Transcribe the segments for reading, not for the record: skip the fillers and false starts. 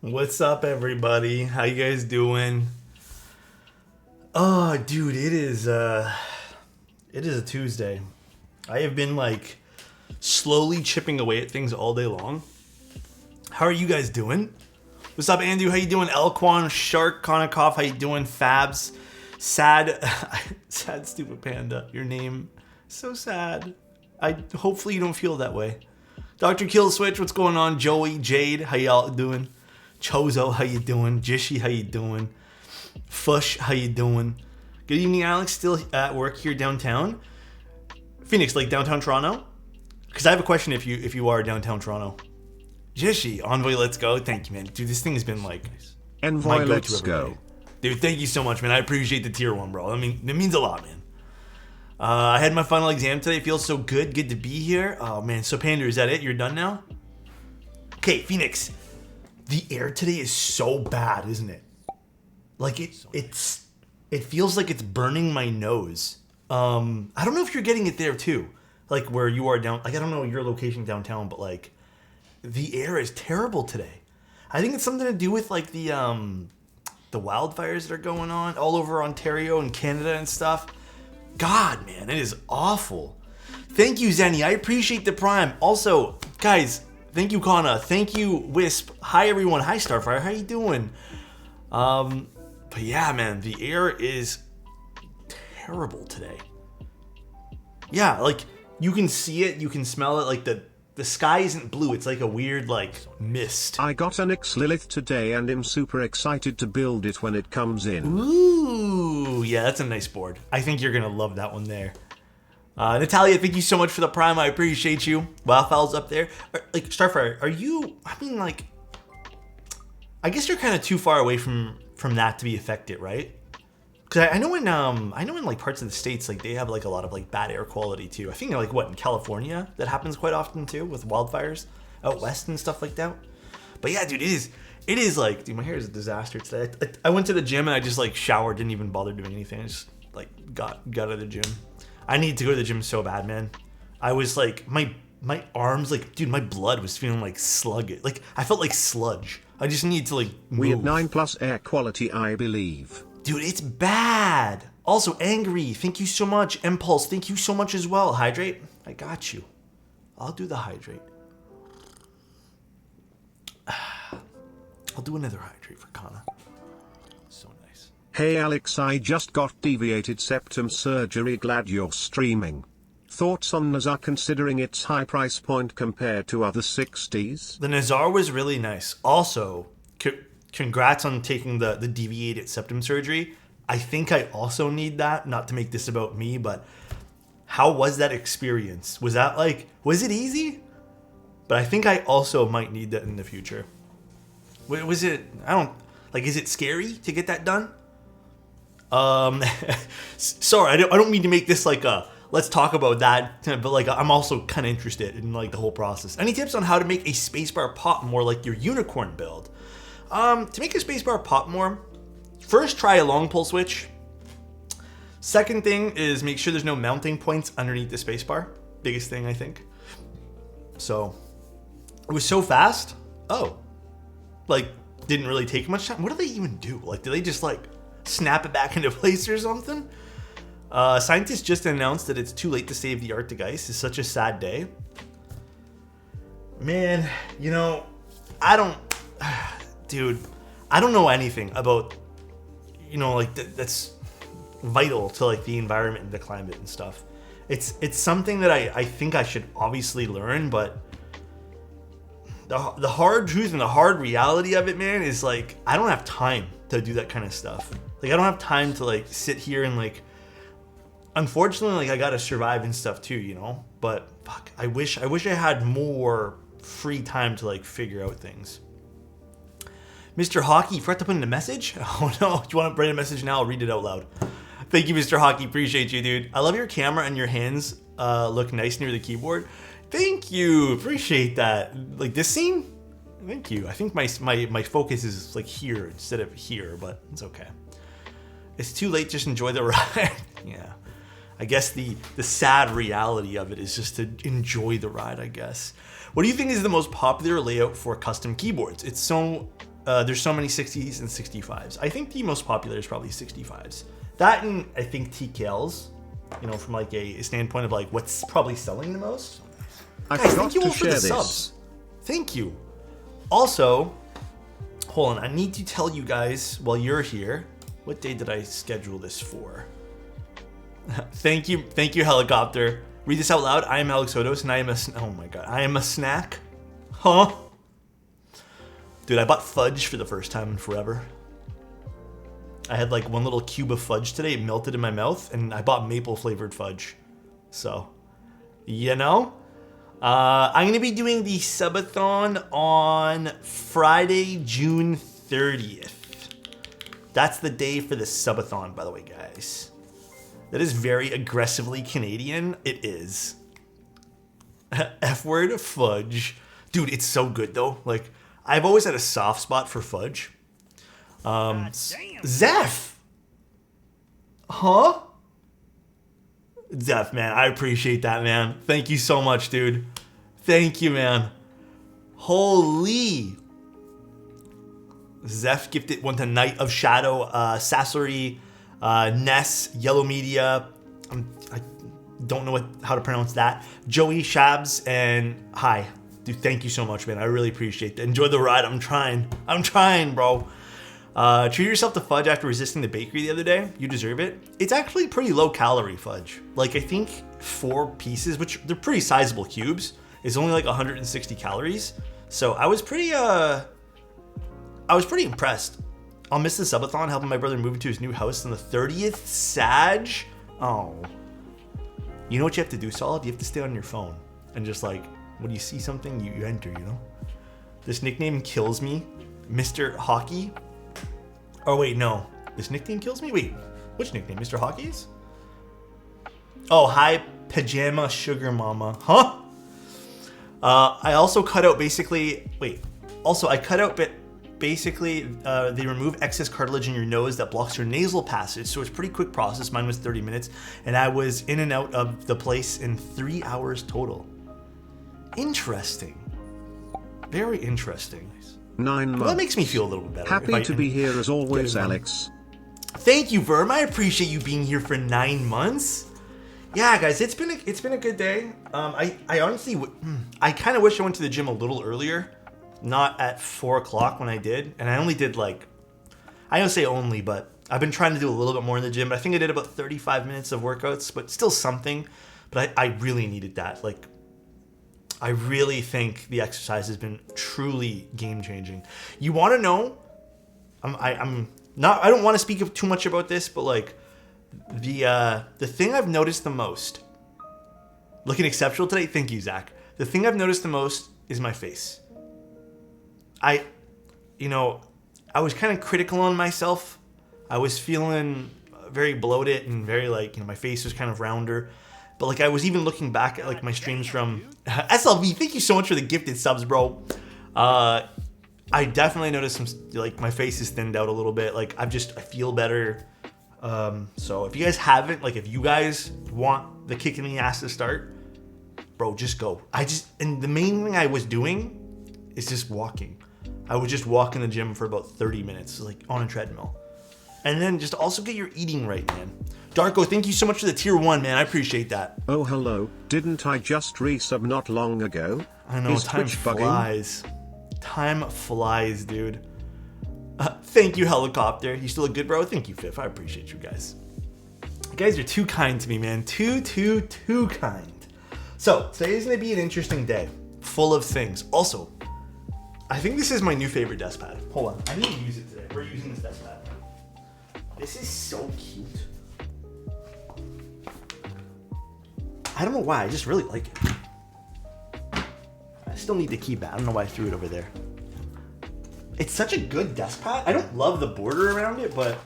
What's up, everybody? How you guys doing? Oh, dude, it is a Tuesday. I have been like slowly chipping away at things all day long. How are you guys doing? What's up, Andrew? How you doing? Elquan, Shark, Konikoff, how you doing? Fabs, sad, sad, stupid panda. Your name, so sad. Hopefully you don't feel that way. Dr. Killswitch, what's going on? Joey, Jade, how y'all doing? Chozo, how you doing? Jishi, how you doing? Fush, how you doing? Good evening, Alex. Still at work here downtown? Phoenix, like downtown Toronto? Because I have a question if you are downtown Toronto. Jishi, Envoy, let's go. Thank you, man. Dude, this thing has been like Envoy, let's go. Dude, thank you so much, man. I appreciate the tier 1, bro. I mean, it means a lot, man. I had my final exam today. It feels so good. Good to be here. Oh, man. So, Panda, is that it? You're done now? Okay, Phoenix. The air today is so bad, isn't it? Like, it feels like it's burning my nose. I don't know if you're getting it there, too. Like, where you are down. Like, I don't know your location downtown, but, like, the air is terrible today. I think it's something to do with, like, the wildfires that are going on all over Ontario and Canada and stuff. God, man, it is awful. Thank you, Zenny. I appreciate the prime. Also, guys, thank you, Kana. Thank you, Wisp. Hi, everyone. Hi, Starfire. How you doing? But yeah, man, the air is terrible today. Yeah, like, you can see it. You can smell it. Like, the sky isn't blue. It's like a weird, like, mist. I got an X Lilith today and am super excited to build it when it comes in. Ooh, yeah, that's a nice board. I think you're going to love that one there. Natalia, thank you so much for the prime. I appreciate you. Wildfowl's up there. Like, Starfire, are you, I mean, like, I guess you're kind of too far away from that to be affected, right? Because I know in like parts of the States, like they have like a lot of like bad air quality too. I think like what in California that happens quite often too with wildfires out west and stuff like that. But yeah, dude, it is like, dude, my hair is a disaster today. I went to the gym and I just like showered, didn't even bother doing anything. I just like got out of the gym. I need to go to the gym so bad, man. I was like my arms, like, dude, my blood was feeling like sluggish. Like I felt like sludge. I just need to like move. We have 9+ air quality, I believe. Dude, it's bad. Also, Angry, thank you so much. Impulse, thank you so much as well. Hydrate, I got you. I'll do the hydrate. I'll do another hydrate for Kana. So nice. Hey Alex, I just got deviated septum surgery. Glad you're streaming. Thoughts on Nazar considering its high price point compared to other 60s? The Nazar was really nice. Also, congrats on taking the deviated septum surgery. I think I also need that, not to make this about me, but how was that experience? Was that like, was it easy? But I think I also might need that in the future. Was it, I don't, like, is it scary to get that done? Sorry, I don't mean to make this like a, let's talk about that, but like I'm also kind of interested in like the whole process. Any tips on how to make a spacebar pop more like your unicorn build? To make a spacebar pop more, first try a long pull switch. Second thing is make sure there's no mounting points underneath the spacebar. Biggest thing, I think. So it was so fast. Oh, like didn't really take much time. What do they even do? Like, do they just like snap it back into place or something? Scientists just announced that it's too late to save the Arctic ice. It's such a sad day. Man, you know, dude, I don't know anything about, you know, like that's vital to like the environment and the climate and stuff. It's something that I think I should obviously learn, but the hard truth and the hard reality of it, man, is like I don't have time to do that kind of stuff. Like I don't have time to like sit here and like, unfortunately, like I gotta survive and stuff too, you know. But fuck, I wish I had more free time to like figure out things. Mr. Hockey, you forgot to put in a message? Oh no, do you want to write a message now? I'll read it out loud. Thank you, Mr. Hockey. Appreciate you, dude. I love your camera and your hands look nice near the keyboard. Thank you. Appreciate that. Like this scene? Thank you. I think my focus is like here instead of here, but it's okay. It's too late. Just enjoy the ride. Yeah. I guess the sad reality of it is just to enjoy the ride, I guess. What do you think is the most popular layout for custom keyboards? It's so, there's so many 60s and 65s. I think the most popular is probably 65s. That and I think TKLs, you know, from like a standpoint of like what's probably selling the most. Guys, thank you all for the subs. Thank you. Also, hold on, I need to tell you guys while you're here, what day did I schedule this for? Thank you, Helicopter. Read this out loud. I am Alexotos, and I am oh my god, I am a snack. Huh? Dude, I bought fudge for the first time in forever. I had like one little cube of fudge today. It melted in my mouth, and I bought maple flavored fudge. So, you know? I'm going to be doing the subathon on Friday, June 30th. That's the day for the subathon, by the way, guys. That is very aggressively Canadian. It is. F-word, fudge. Dude, it's so good, though. Like, I've always had a soft spot for fudge. Zeph! Huh? Zeph, man, I appreciate that, man. Thank you so much, dude. Thank you, man. Holy. Zeph gifted one to Knight of Shadow, Sasori, Ness, Yellow Media. I don't know how to pronounce that. Joey Shabs, and hi. Dude, thank you so much, man. I really appreciate that. Enjoy the ride. I'm trying, bro. Treat yourself to fudge after resisting the bakery the other day. You deserve it. It's actually pretty low calorie fudge. Like, I think 4 pieces, which they're pretty sizable cubes, is only like 160 calories. So I was pretty impressed. I'll miss the subathon, helping my brother move into his new house on the 30th. SAAG. Oh. You know what you have to do, Solid? You have to stay on your phone. And just like, when you see something, you enter, you know? This nickname kills me. Mr. Hockey. Oh, wait, no. This nickname kills me? Wait, which nickname? Mr. Hockey's? Oh, hi, Pajama Sugar Mama. Huh? I also cut out basically... Wait. Also, I cut out basically, they remove excess cartilage in your nose that blocks your nasal passage, so it's a pretty quick process. Mine was 30 minutes, and I was in and out of the place in 3 hours total. Interesting. Very interesting. 9 months. Well, that makes me feel a little bit better. Happy to be here as always, Alex. Thank you, Verm. I appreciate you being here for 9 months. Yeah, guys, it's been a good day. I honestly, I kind of wish I went to the gym a little earlier, not at 4 o'clock when I did. And I only did like, I don't say only, but I've been trying to do a little bit more in the gym. But I think I did about 35 minutes of workouts, but still something. But I really needed that. Like, I really think the exercise has been truly game changing. You want to know? I'm not. I don't want to speak too much about this, but like the thing I've noticed the most. Looking exceptional today. Thank you, Zach. The thing I've noticed the most is my face. I was kind of critical on myself. I was feeling very bloated and very like, my face was kind of rounder. But like, I was even looking back at like my streams from SLV. Thank you so much for the gifted subs, bro. I definitely noticed some, like, my face is thinned out a little bit. Like, I feel better. So if you guys haven't, like, if you guys want the kick in the ass to start, bro, just go. And the main thing I was doing is just walking. I would just walk in the gym for about 30 minutes, like on a treadmill. And then just also get your eating right, man. Darko, thank you so much for the tier 1, man. I appreciate that. Oh, hello. Didn't I just resub not long ago? I know, Is time Twitch flies. Time flies, dude. Thank you, Helicopter. You still look good, bro? Thank you, Fifth. I appreciate you guys. You guys are too kind to me, man. Too kind. So, today's going to be an interesting day. Full of things. Also, I think this is my new favorite desk pad. Hold on. I need to use it today. We're using this desk pad. This is so cute. I don't know why. I just really like it. I still need to keep it. I don't know why I threw it over there. It's such a good desk pad. I don't love the border around it, but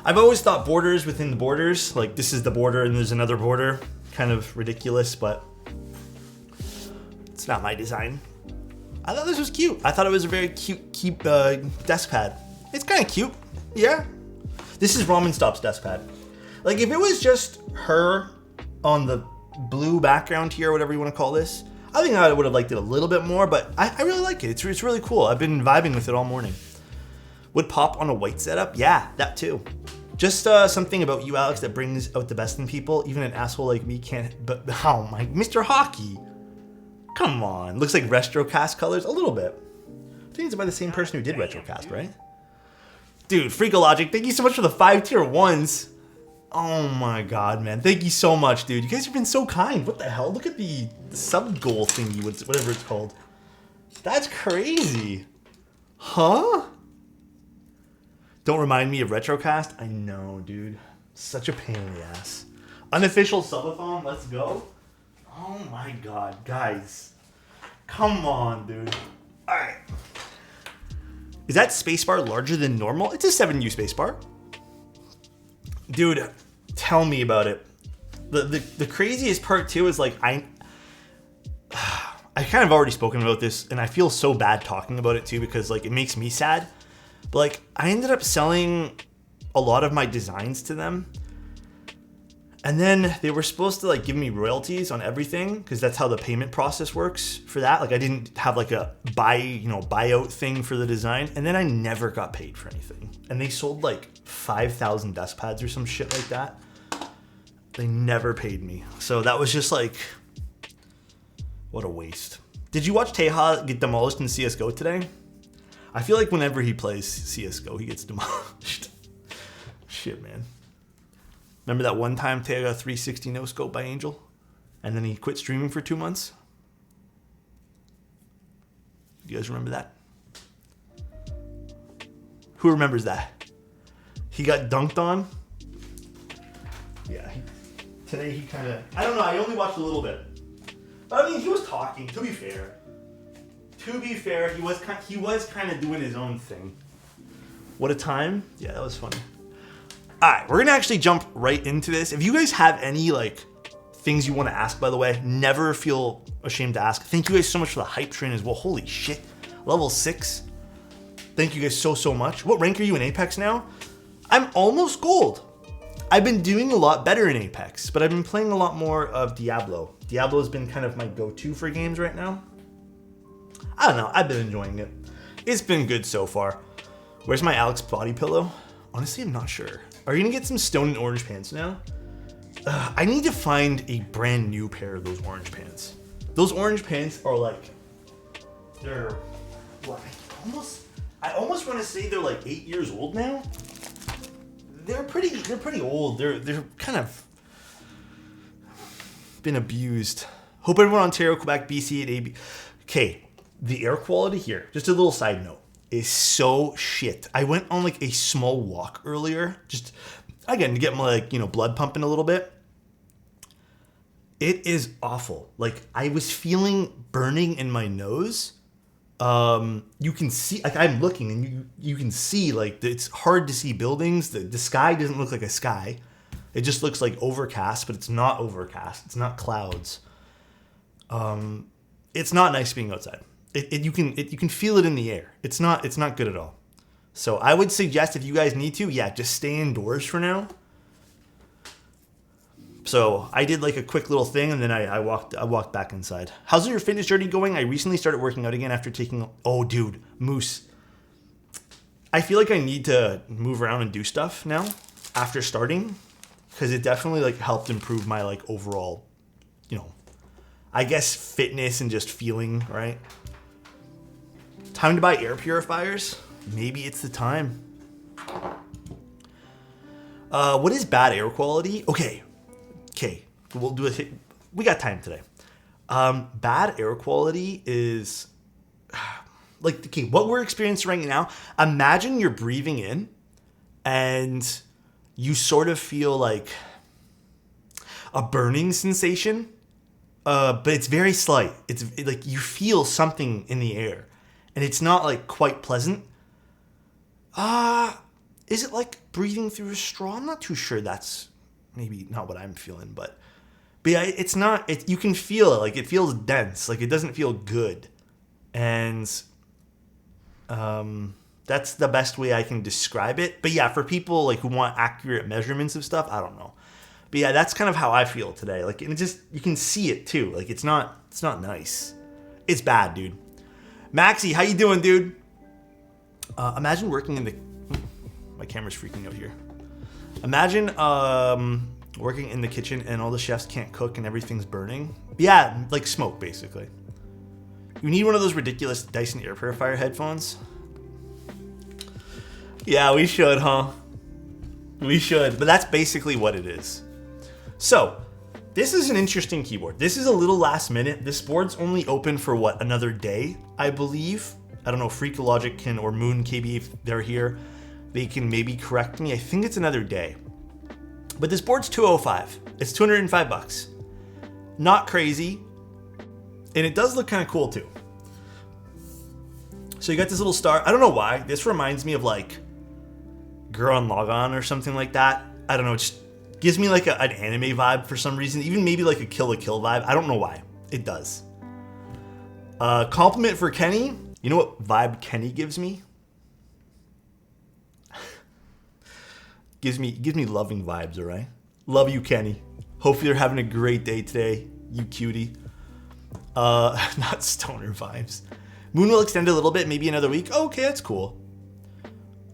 I've always thought borders within the borders, like this is the border and there's another border, kind of ridiculous, but it's not my design. I thought this was cute. I thought it was a very cute desk pad. It's kind of cute. Yeah. This is Ramen Stop's desk pad. Like if it was just her on the blue background here, or whatever you want to call this, I think I would have liked it a little bit more, but I really like it. It's really cool. I've been vibing with it all morning. Would pop on a white setup? Yeah, that too. Just something about you, Alex, that brings out the best in people. Even an asshole like me can't, but oh my, Mr. Hockey. Come on. Looks like Retrocast colors a little bit. I think it's by the same person who did Retrocast, right? Dude, Freakologic, thank you so much for the 5 tier 1s. Oh my god, man. Thank you so much, dude. You guys have been so kind. What the hell? Look at the sub goal thingy, whatever it's called. That's crazy. Huh? Don't remind me of Retrocast? I know, dude. Such a pain in the ass. Unofficial subathon, let's go. Oh my god, guys. Come on, dude. Alright. Is that spacebar larger than normal? It's a 7U spacebar. Dude, tell me about it. The craziest part too is like I kind of already spoken about this, and I feel so bad talking about it too because like it makes me sad. But like I ended up selling a lot of my designs to them. And then they were supposed to like give me royalties on everything because that's how the payment process works for that. Like I didn't have like a buyout thing for the design. And then I never got paid for anything. And they sold like 5,000 desk pads or some shit like that. They never paid me. So that was just like, what a waste. Did you watch Teja get demolished in CSGO today? I feel like whenever he plays CSGO, he gets demolished. Shit, man. Remember that one time Teja got 360 no scope by Angel? And then he quit streaming for 2 months? You guys remember that? Who remembers that? He got dunked on? Yeah. Today he kind of... I don't know, I only watched a little bit. But I mean, he was talking, to be fair. To be fair, he was kind of doing his own thing. What a time. Yeah, that was funny. Alright, we're gonna actually jump right into this. If you guys have any like things you want to ask, by the way, never feel ashamed to ask. Thank you guys so much for the hype train as well. Holy shit. Level 6. Thank you guys so much. What rank are you in Apex now? I'm almost gold. I've been doing a lot better in Apex, but I've been playing a lot more of Diablo. Diablo has been kind of my go-to for games right now. I don't know. I've been enjoying it. It's been good so far. Where's my Alex body pillow? Honestly, I'm not sure. Are you gonna get some stone and orange pants now? I need to find a brand new pair of those orange pants. Those orange pants are like, they're what? I almost want to say they're like 8 years old now. They're pretty old. They're kind of been abused. Hope everyone in Ontario, Quebec, BC, and AB. Okay, the air quality here. Just a little side note. Is so shit. I went on like a small walk earlier, just again to get my like blood pumping a little bit. It is awful. Like I was feeling burning in my nose. You can see, like I'm looking and you can see like it's hard to see buildings. The sky doesn't look like a sky. It just looks like overcast, but it's not overcast. It's not clouds. It's not nice being outside. You can feel it in the air. It's not good at all. So I would suggest if you guys need to, yeah, just stay indoors for now. So I did like a quick little thing and then I walked back inside. How's your fitness journey going? I recently started working out again after taking, oh dude, Moose. I feel like I need to move around and do stuff now after starting because it definitely like helped improve my like overall, I guess fitness and just feeling, right? Time to buy air purifiers? Maybe it's the time. What is bad air quality? Okay, we'll do it. We got time today. Bad air quality is like, okay, what we're experiencing right now. Imagine you're breathing in and you sort of feel like a burning sensation, but it's very slight. It's like you feel something in the air. And it's not like quite pleasant. Is it like breathing through a straw? I'm not too sure. That's maybe not what I'm feeling, but yeah, it's not. You can feel it. Like it feels dense. Like it doesn't feel good. And That's the best way I can describe it. But yeah, for people like who want accurate measurements of stuff, I don't know. But yeah, that's kind of how I feel today. Like, and it just, you can see it too. Like, it's not nice. It's bad, dude. Maxie, how you doing, dude? Imagine working in the, my camera's freaking out here. Imagine working in the kitchen and all the chefs can't cook and everything's burning. Yeah, like smoke, basically. You need one of those ridiculous Dyson air purifier headphones. Yeah, we should, huh? We should, but that's basically what it is. So, this is an interesting keyboard. This is a little last minute. This board's only open for what, another day, I believe. I don't know if Freakologic can, or Moon KB, if they're here, they can maybe correct me. I think it's another day. But this board's $205. It's $205. Not crazy. And it does look kind of cool too. So you got this little star. I don't know why. This reminds me of like Gurren Lagann or something like that. I don't know. It just gives me like an anime vibe for some reason. Even maybe like a Kill la Kill vibe. I don't know why. It does. Compliment for Kenny. You know what vibe Kenny gives me? gives me loving vibes, all right? Love you, Kenny. Hopefully you're having a great day today, you cutie. Not stoner vibes. Moon will extend a little bit, maybe another week. Oh, okay, that's cool.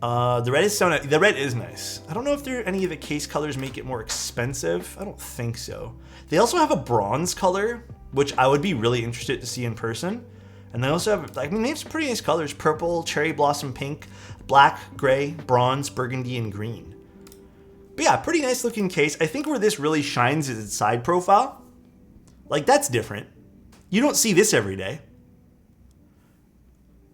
The red is nice. I don't know if any of the case colors make it more expensive. I don't think so. They also have a bronze color, which I would be really interested to see in person. And they also have, I mean, they have some pretty nice colors: purple, cherry blossom pink, black, gray, bronze, burgundy, and green. But yeah, pretty nice looking case. I think where this really shines is its side profile. Like, that's different. You don't see this every day.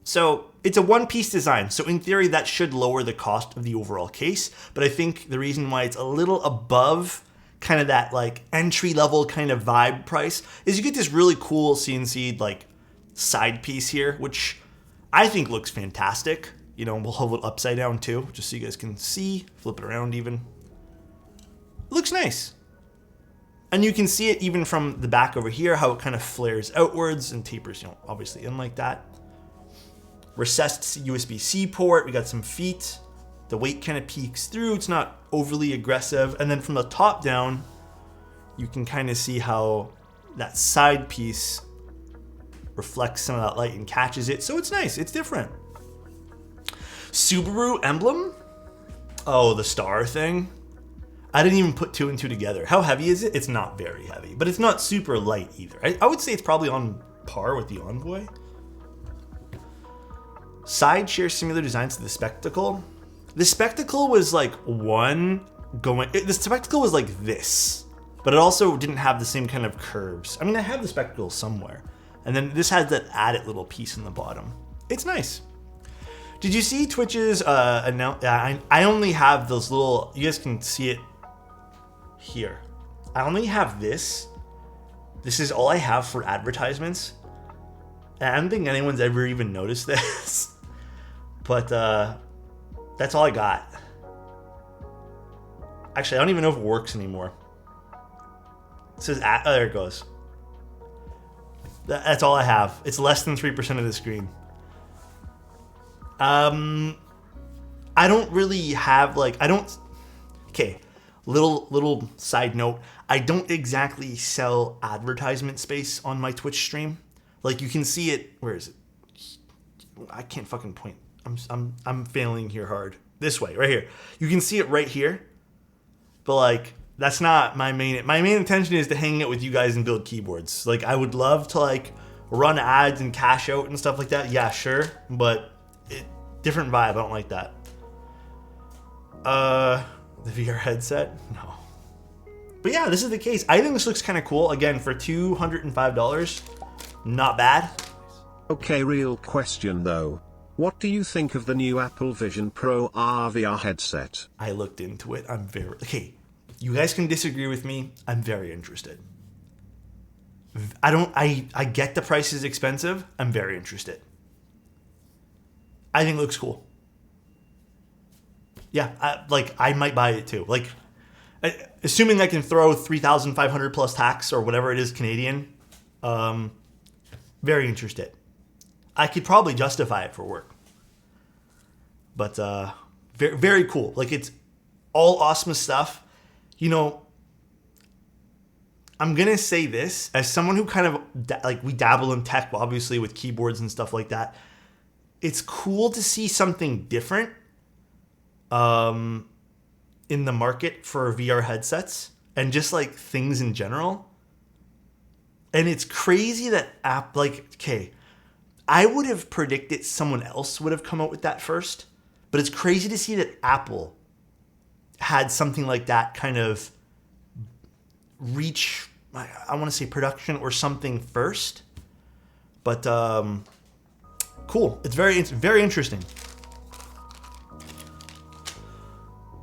So it's a one-piece design. So in theory, that should lower the cost of the overall case. But I think the reason why it's a little above kind of that like entry-level kind of vibe price is you get this really cool CNC like side piece here, which I think looks fantastic. You know, we'll hold it upside down too, just so you guys can see. Flip it around even. It looks nice. And you can see it even from the back over here, how it kind of flares outwards and tapers, you know, obviously in like that. Recessed USB-C port. We got some feet. The weight kind of peeks through. It's not overly aggressive. And then from the top down, you can kind of see how that side piece reflects some of that light and catches it. So it's nice. It's different. Subaru emblem. Oh, the star thing. I didn't even put two and two together. How heavy is it? It's not very heavy, but it's not super light either. I would say it's probably on par with the Envoy. Side share similar designs to the Spectacle. The Spectacle was like the Spectacle was like this, but it also didn't have the same kind of curves. I mean, I have the Spectacle somewhere. And then this has that added little piece in the bottom. It's nice. Did you see Twitch's I only have those little, you guys can see it here. I only have this. This is all I have for advertisements. And I don't think anyone's ever even noticed this. But that's all I got. Actually, I don't even know if it works anymore. It says, oh, there it goes. That's all I have. It's less than 3% of the screen. I don't really have like, okay, little side note. I don't exactly sell advertisement space on my Twitch stream. Like, you can see it, where is it? I can't fucking point. I'm failing here hard. This way, right here. You can see it right here. But like, that's not my main intention is to hang out with you guys and build keyboards. Like, I would love to like run ads and cash out and stuff like that. Yeah, sure. But different vibe. I don't like that. The VR headset? No. But yeah, this is the case. I think this looks kind of cool. Again, for $205, not bad. Okay, real question though. What do you think of the new Apple Vision Pro R VR headset? I looked into it. Okay, you guys can disagree with me. I'm very interested. I get the price is expensive. I'm very interested. I think it looks cool. Yeah, I might buy it too. Like, assuming I can throw 3,500 plus tax or whatever it is Canadian, very interested. I could probably justify it for work. But very, very cool. Like, it's all awesome stuff. You know, I'm going to say this as someone who kind of, like, we dabble in tech, obviously, with keyboards and stuff like that. It's cool to see something different in the market for VR headsets and just, like, things in general. And it's crazy that I would have predicted someone else would have come out with that first. But it's crazy to see that Apple had something like that kind of reach, I want to say production or something first. But cool. It's very interesting.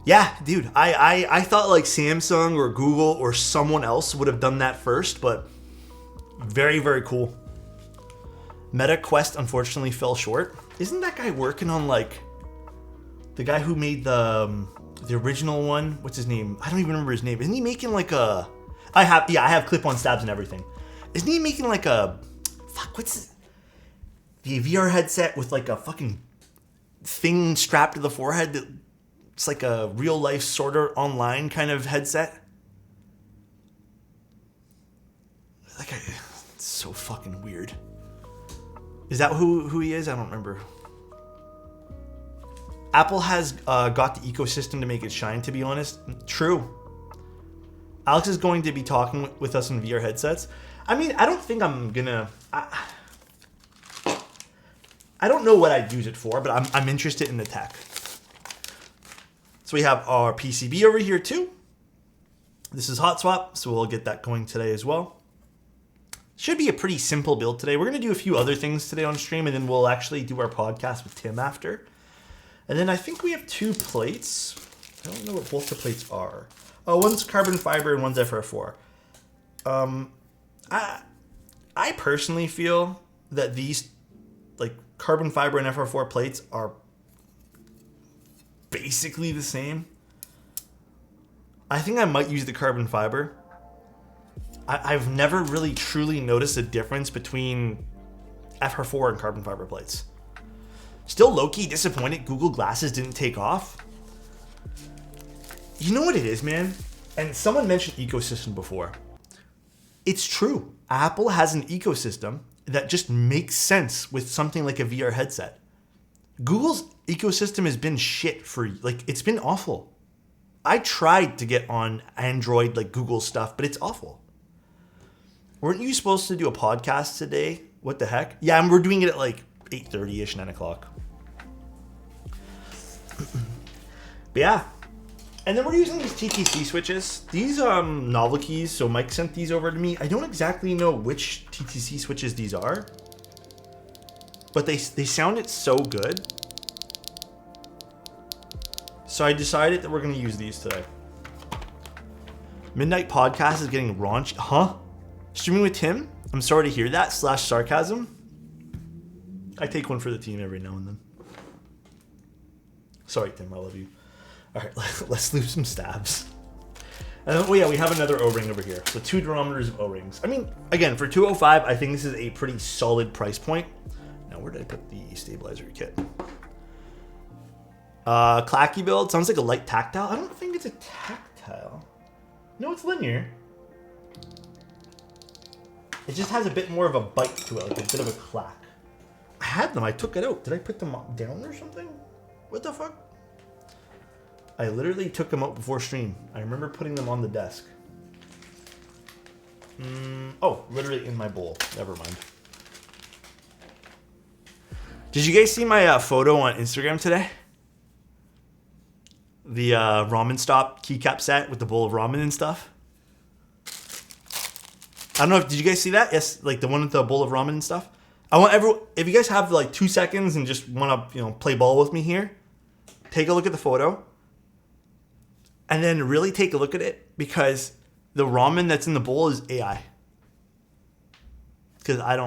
Yeah, dude. I thought like Samsung or Google or someone else would have done that first, but very, very cool. Meta Quest unfortunately fell short. Isn't that guy working on like the guy who made the original one? What's his name? I don't even remember his name. Isn't he making like a? I have clip-on stabs and everything. Isn't he making like a? Fuck, what's the VR headset with like a fucking thing strapped to the forehead that it's like a real life sort of online kind of headset? Like, it's so fucking weird. Is that who he is? I don't remember. Apple has got the ecosystem to make it shine, to be honest. True. Alex is going to be talking with us in VR headsets. I mean, I don't think I'm gonna... I don't know what I'd use it for, but I'm interested in the tech. So we have our PCB over here too. This is hot swap, so we'll get that going today as well. Should be a pretty simple build today. We're going to do a few other things today on stream, and then we'll actually do our podcast with Tim after. And then I think we have 2 plates. I don't know what both the plates are. Oh, one's carbon fiber and one's FR4. I personally feel that these like carbon fiber and FR4 plates are basically the same. I think I might use the carbon fiber. I've never really truly noticed a difference between FR4 and carbon fiber plates. Still low-key disappointed Google Glasses didn't take off. You know what it is, man? And someone mentioned ecosystem before. It's true. Apple has an ecosystem that just makes sense with something like a VR headset. Google's ecosystem has been shit for, like, it's been awful. I tried to get on Android, like Google stuff, but it's awful. Weren't you supposed to do a podcast today? What the heck? Yeah, and we're doing it at like 8:30ish, 9 o'clock. But yeah. And then we're using these TTC switches. These novel keys, so Mike sent these over to me. I don't exactly know which TTC switches these are, but they sounded so good. So I decided that we're going to use these today. Midnight Podcast is getting raunchy. Huh? Streaming with Tim? I'm sorry to hear that. /sarcasm. I take one for the team every now and then. Sorry, Tim. I love you. All right, let's leave some stabs. Oh yeah, we have another O-ring over here. So 2 durometers of O-rings. I mean, again, for $205, I think this is a pretty solid price point. Now, where did I put the stabilizer kit? Clacky build. Sounds like a light tactile. I don't think it's a tactile. No, it's linear. It just has a bit more of a bite to it, like a bit of a clack. I had them. I took it out. Did I put them down or something? What the fuck? I literally took them out before stream. I remember putting them on the desk. Oh, literally in my bowl. Never mind. Did you guys see my photo on Instagram today? The ramen stop keycap set with the bowl of ramen and stuff. I don't know if, did you guys see that? Yes, like the one with the bowl of ramen and stuff. I want everyone, if you guys have like 2 seconds and just want to, play ball with me here, take a look at the photo and then really take a look at it, because the ramen that's in the bowl is AI. Because I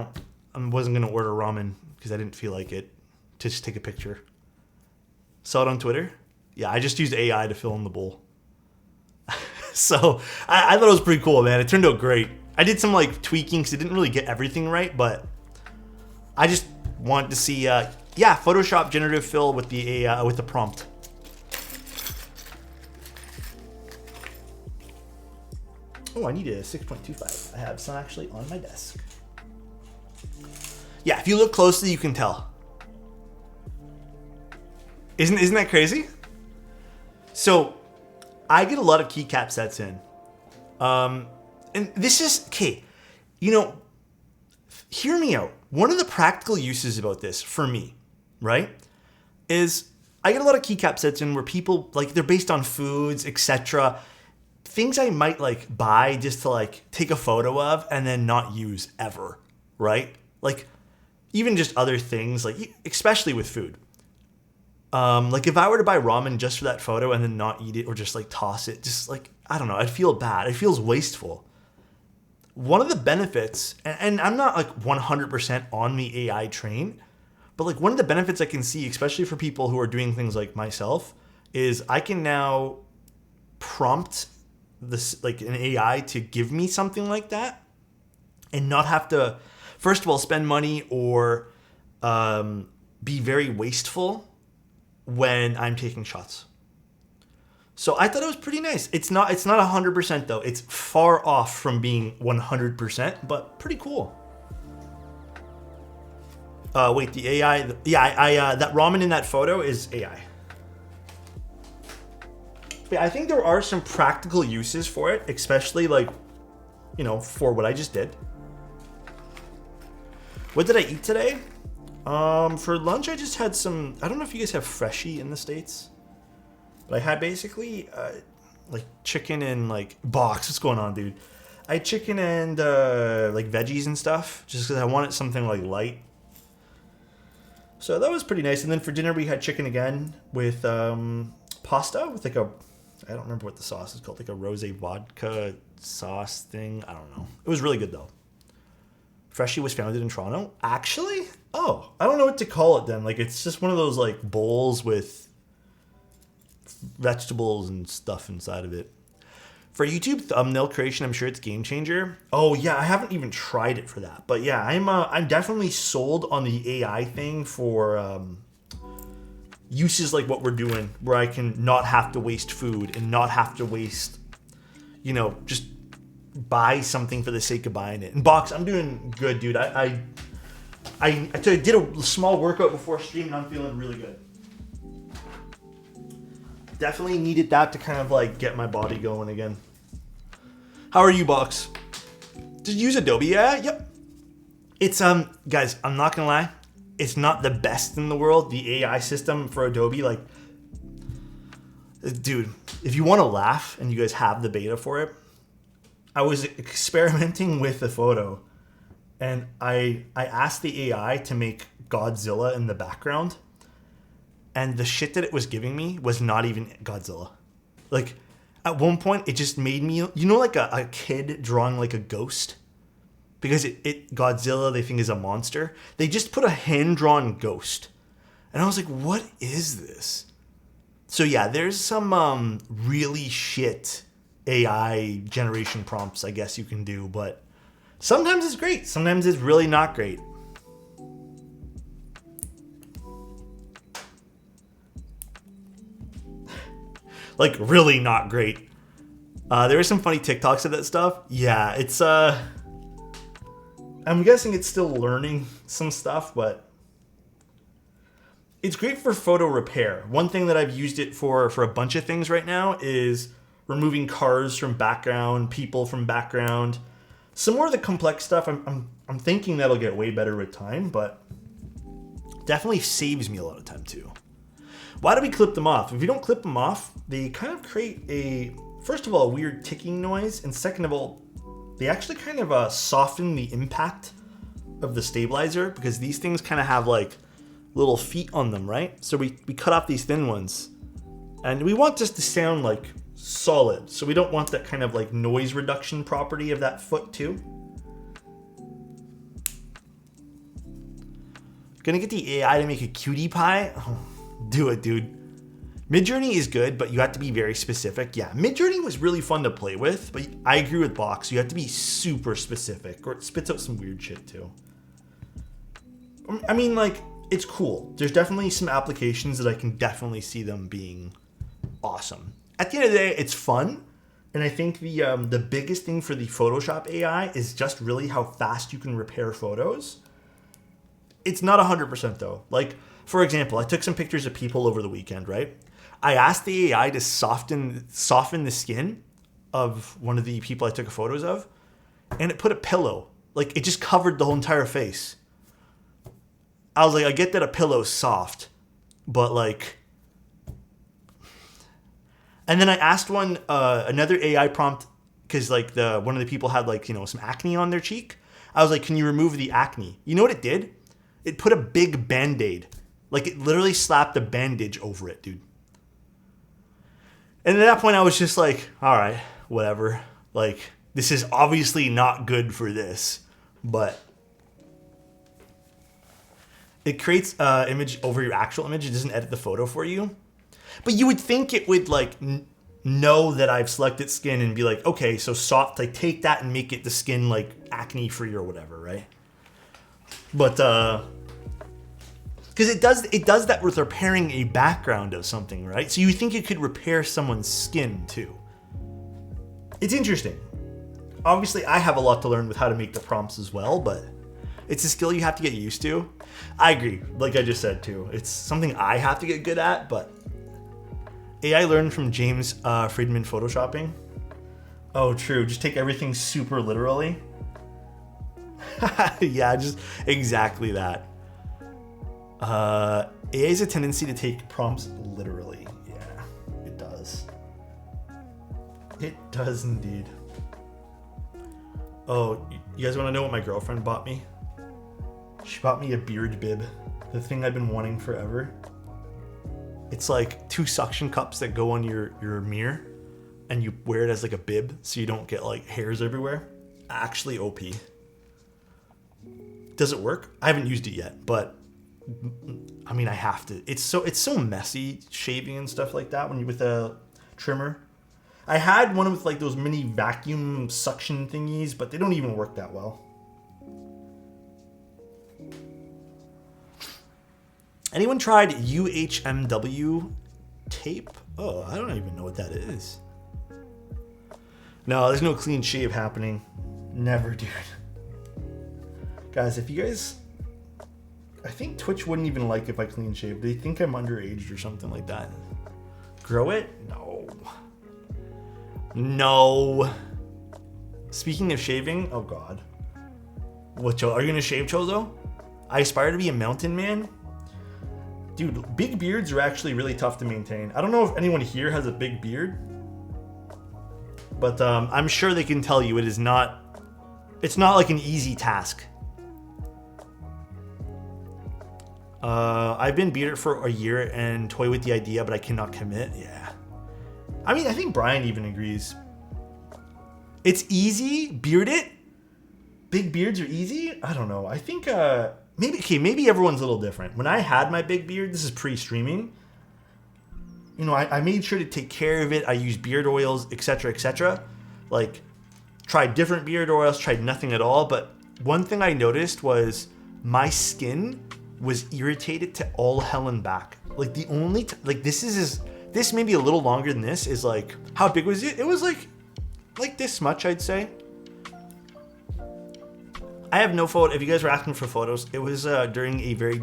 wasn't going to order ramen because I didn't feel like it to just take a picture. Saw it on Twitter. Yeah, I just used AI to fill in the bowl. So I thought it was pretty cool, man. It turned out great. I did some like tweaking because I didn't really get everything right, but I just wanted to see Yeah, Photoshop generative fill with the with the prompt. Oh, I need a 6.25. I have some actually on my desk. Yeah, if you look closely, you can tell. Isn't that crazy? So, I get a lot of keycap sets in. And this is, okay, you know, hear me out. One of the practical uses about this for me, right, is I get a lot of keycap sets in where people, like, they're based on foods, etc. Things I might, like, buy just to, like, take a photo of and then not use ever, right? Like, even just other things, like, especially with food. Like, if I were to buy ramen just for that photo and then not eat it or just, like, toss it, just, like, I don't know, I'd feel bad. It feels wasteful. One of the benefits, and I'm not, like, 100% on the AI train, but, like, one of the benefits I can see, especially for people who are doing things like myself, is I can now prompt this, like, an AI to give me something like that and not have to, first of all, spend money or be very wasteful when I'm taking shots. So I thought it was pretty nice. It's not 100% though. It's far off from being 100%, but pretty cool. Wait, the AI, that ramen in that photo is AI. Yeah, I think there are some practical uses for it, especially, like, you know, for what I just did. What did I eat today? For lunch, I just had some, I don't know if you guys have Freshie in the States, but I had basically, like, chicken and, like, box. What's going on, dude? I had chicken and, like, veggies and stuff, just because I wanted something, like, light. So that was pretty nice. And then for dinner, we had chicken again with, pasta with, like, I don't remember what the sauce is called, like a rosé vodka sauce thing. I don't know. It was really good, though. Freshie was founded in Toronto. Actually? Oh, I don't know what to call it then. Like, it's just one of those, like, bowls with vegetables and stuff inside of it. For YouTube thumbnail creation, I'm sure it's game changer. Oh, yeah, I haven't even tried it for that. But, yeah, I'm definitely sold on the AI thing for uses like what we're doing, where I can not have to waste food and not have to waste, you know, just buy something for the sake of buying it. And Box, I'm doing good, dude. I did a small workout before stream and I'm feeling really good. Definitely needed that to kind of, like, get my body going again. How are you, Box? Did you use Adobe? Yeah, yep. It's, guys, I'm not gonna lie. It's not the best in the world, the AI system for Adobe. Like, dude, if you want to laugh and you guys have the beta for it, I was experimenting with the photo and I asked the AI to make Godzilla in the background, and the shit that it was giving me was not even Godzilla. Like, at one point, it just made me, you know, like a kid drawing, like, a ghost? Because it Godzilla, they think, is a monster. They just put a hand-drawn ghost. And I was like, what is this? So yeah, there's some really shit AI generation prompts, I guess you can do. But sometimes it's great. Sometimes it's really not great. Like, really not great. There are some funny TikToks of that stuff. Yeah, it's... I'm guessing it's still learning some stuff, but it's great for photo repair. One thing that I've used it for a bunch of things right now is removing cars from background, people from background. Some more of the complex stuff, I'm thinking that'll get way better with time, but definitely saves me a lot of time too. Why do we clip them off? If you don't clip them off, they kind of create first of all, a weird ticking noise, and second of all, they actually kind of soften the impact of the stabilizer, because these things kind of have, like, little feet on them, right? So we cut off these thin ones, and we want this to sound, like, solid. So we don't want that kind of, like, noise reduction property of that foot too. Gonna get the AI to make a cutie pie? Oh, do it, dude. Midjourney is good, but you have to be very specific. Yeah, Midjourney was really fun to play with, but I agree with Box. You have to be super specific, or it spits out some weird shit too. I mean, like, it's cool. There's definitely some applications that I can definitely see them being awesome. At the end of the day, it's fun. And I think the biggest thing for the Photoshop AI is just really how fast you can repair photos. It's not 100% though. Like, for example, I took some pictures of people over the weekend, right? I asked the AI to soften the skin of one of the people I took photos of, and it put a pillow. Like, it just covered the whole entire face. I was like, I get that a pillow's soft, but like... And then I asked another AI prompt, because like one of the people had like, some acne on their cheek. I was like, can you remove the acne? You know what it did? It put a big Band-Aid. Like, it literally slapped a bandage over it, dude. And at that point, I was just like, all right, whatever. Like, this is obviously not good for this, but it creates an image over your actual image. It doesn't edit the photo for you. But you would think it would like know that I've selected skin and be like, okay, so soft, like take that and make it the skin like acne free or whatever, right? But because it does that with repairing a background of something, right? So you think it could repair someone's skin too. It's interesting. Obviously, I have a lot to learn with how to make the prompts as well, but it's a skill you have to get used to. I agree, like I just said too. It's something I have to get good at, but AI learned from James Friedman Photoshopping. Oh, true. Just take everything super literally. Yeah, just exactly that. AI has a tendency to take prompts literally. Yeah, it does. It does indeed. Oh, you guys want to know what my girlfriend bought me? She bought me a beard bib. The thing I've been wanting forever. It's like 2 suction cups that go on your mirror, and you wear it as like a bib so you don't get like hairs everywhere. Actually OP. Does it work? I haven't used it yet, but I mean I have to. It's so messy shaving and stuff like that when you with a trimmer. I had one with like those mini vacuum suction thingies, but they don't even work that well. Anyone tried UHMW tape? Oh, I don't even know what that is. No, there's no clean shave happening. Never, dude. Guys, if you guys... I think Twitch wouldn't even like if I clean shave. They think I'm underage or something like that. Grow it? No. No. Speaking of shaving, oh god. What, are you gonna shave, Chozo? I aspire to be a mountain man. Dude, big beards are actually really tough to maintain. I don't know if anyone here has a big beard, but I'm sure they can tell you it's not like an easy task. I've been bearded for a year and toy with the idea, but I cannot commit. Yeah. I mean, I think Brian even agrees. It's easy, beard it. Big beards are easy. I don't know. I think, maybe everyone's a little different. When I had my big beard, this is pre-streaming, I made sure to take care of it. I used beard oils, etc., etc. Like, tried different beard oils, tried nothing at all. But one thing I noticed was my skin was irritated to all hell and back. Like, the only, this may be a little longer than this, is like, how big was it? It was like this much, I'd say. I have no photo. If you guys were asking for photos, it was during it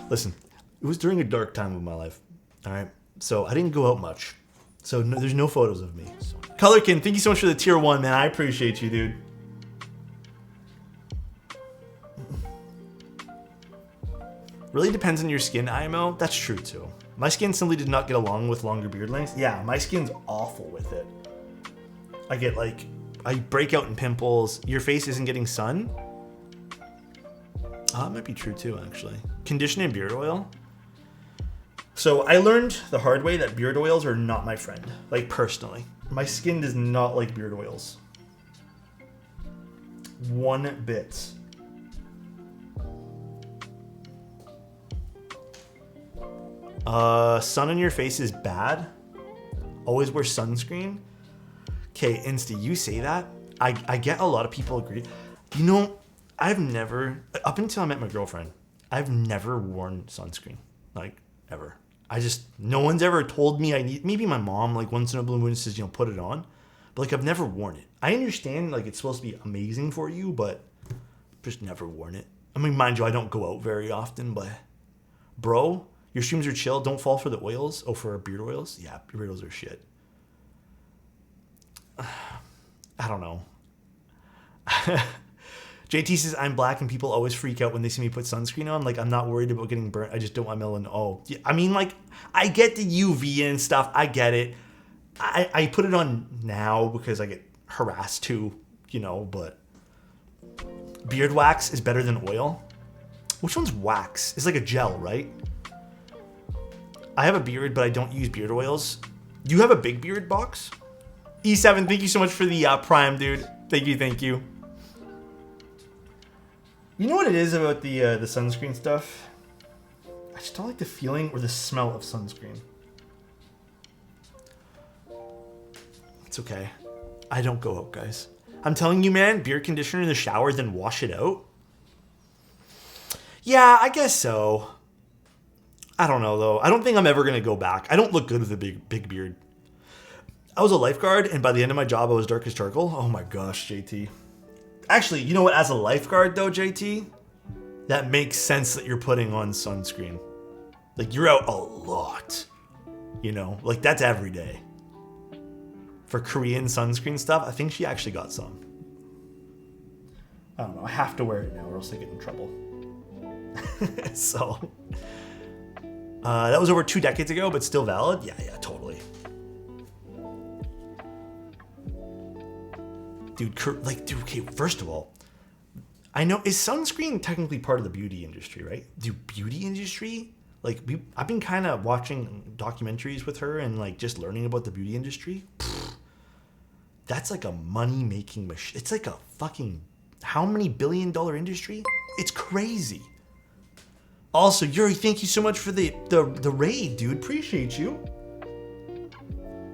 was during a dark time of my life. All right. So I didn't go out much. So there's no photos of me. So. Colorkin, thank you so much for the tier 1, man. I appreciate you, dude. Really depends on your skin, IMO. That's true too. My skin simply did not get along with longer beard lengths. Yeah, my skin's awful with it. I break out in pimples. Your face isn't getting sun. That might be true too, actually. Conditioner and beard oil. So I learned the hard way that beard oils are not my friend. Like, personally. My skin does not like beard oils. 1 bit. Sun on your face is bad. Always wear sunscreen. Okay, Insta, you say that. I get a lot of people agree. I've never, up until I met my girlfriend, I've never worn sunscreen, like, ever. No one's ever told me I need, maybe my mom, like, once in a blue moon says, put it on. But, like, I've never worn it. I understand, like, it's supposed to be amazing for you, but just never worn it. I mean, mind you, I don't go out very often, but, bro, your streams are chill. Don't fall for the oils. Oh, for beard oils? Yeah, beard oils are shit. I don't know. JT says, I'm black and people always freak out when they see me put sunscreen on. Like, I'm not worried about getting burnt. I just don't want melanin. Oh, yeah, I mean, like, I get the UV and stuff. I get it. I put it on now because I get harassed too, but beard wax is better than oil. Which one's wax? It's like a gel, right? I have a beard, but I don't use beard oils. Do you have a big beard box? E7, thank you so much for the Prime, dude. Thank you. You know what it is about the sunscreen stuff? I just don't like the feeling or the smell of sunscreen. It's okay. I don't go out, guys. I'm telling you, man, beard conditioner in the shower, then wash it out. Yeah, I guess so. I don't know, though. I don't think I'm ever going to go back. I don't look good with a big beard. I was a lifeguard, and by the end of my job, I was dark as charcoal. Oh my gosh, JT. Actually, you know what? As a lifeguard, though, JT, that makes sense that you're putting on sunscreen. Like, you're out a lot. Like, that's every day. For Korean sunscreen stuff, I think she actually got some. I don't know. I have to wear it now or else I get in trouble. So, that was over 2 decades ago, but still valid? Yeah, totally. Dude, okay, first of all, I know, is sunscreen technically part of the beauty industry, right? The beauty industry? Like, I've been kind of watching documentaries with her and, like, just learning about the beauty industry. That's like a money-making machine. It's like a fucking, how many billion-dollar industry? It's crazy. Also, Yuri, thank you so much for the raid, dude. Appreciate you.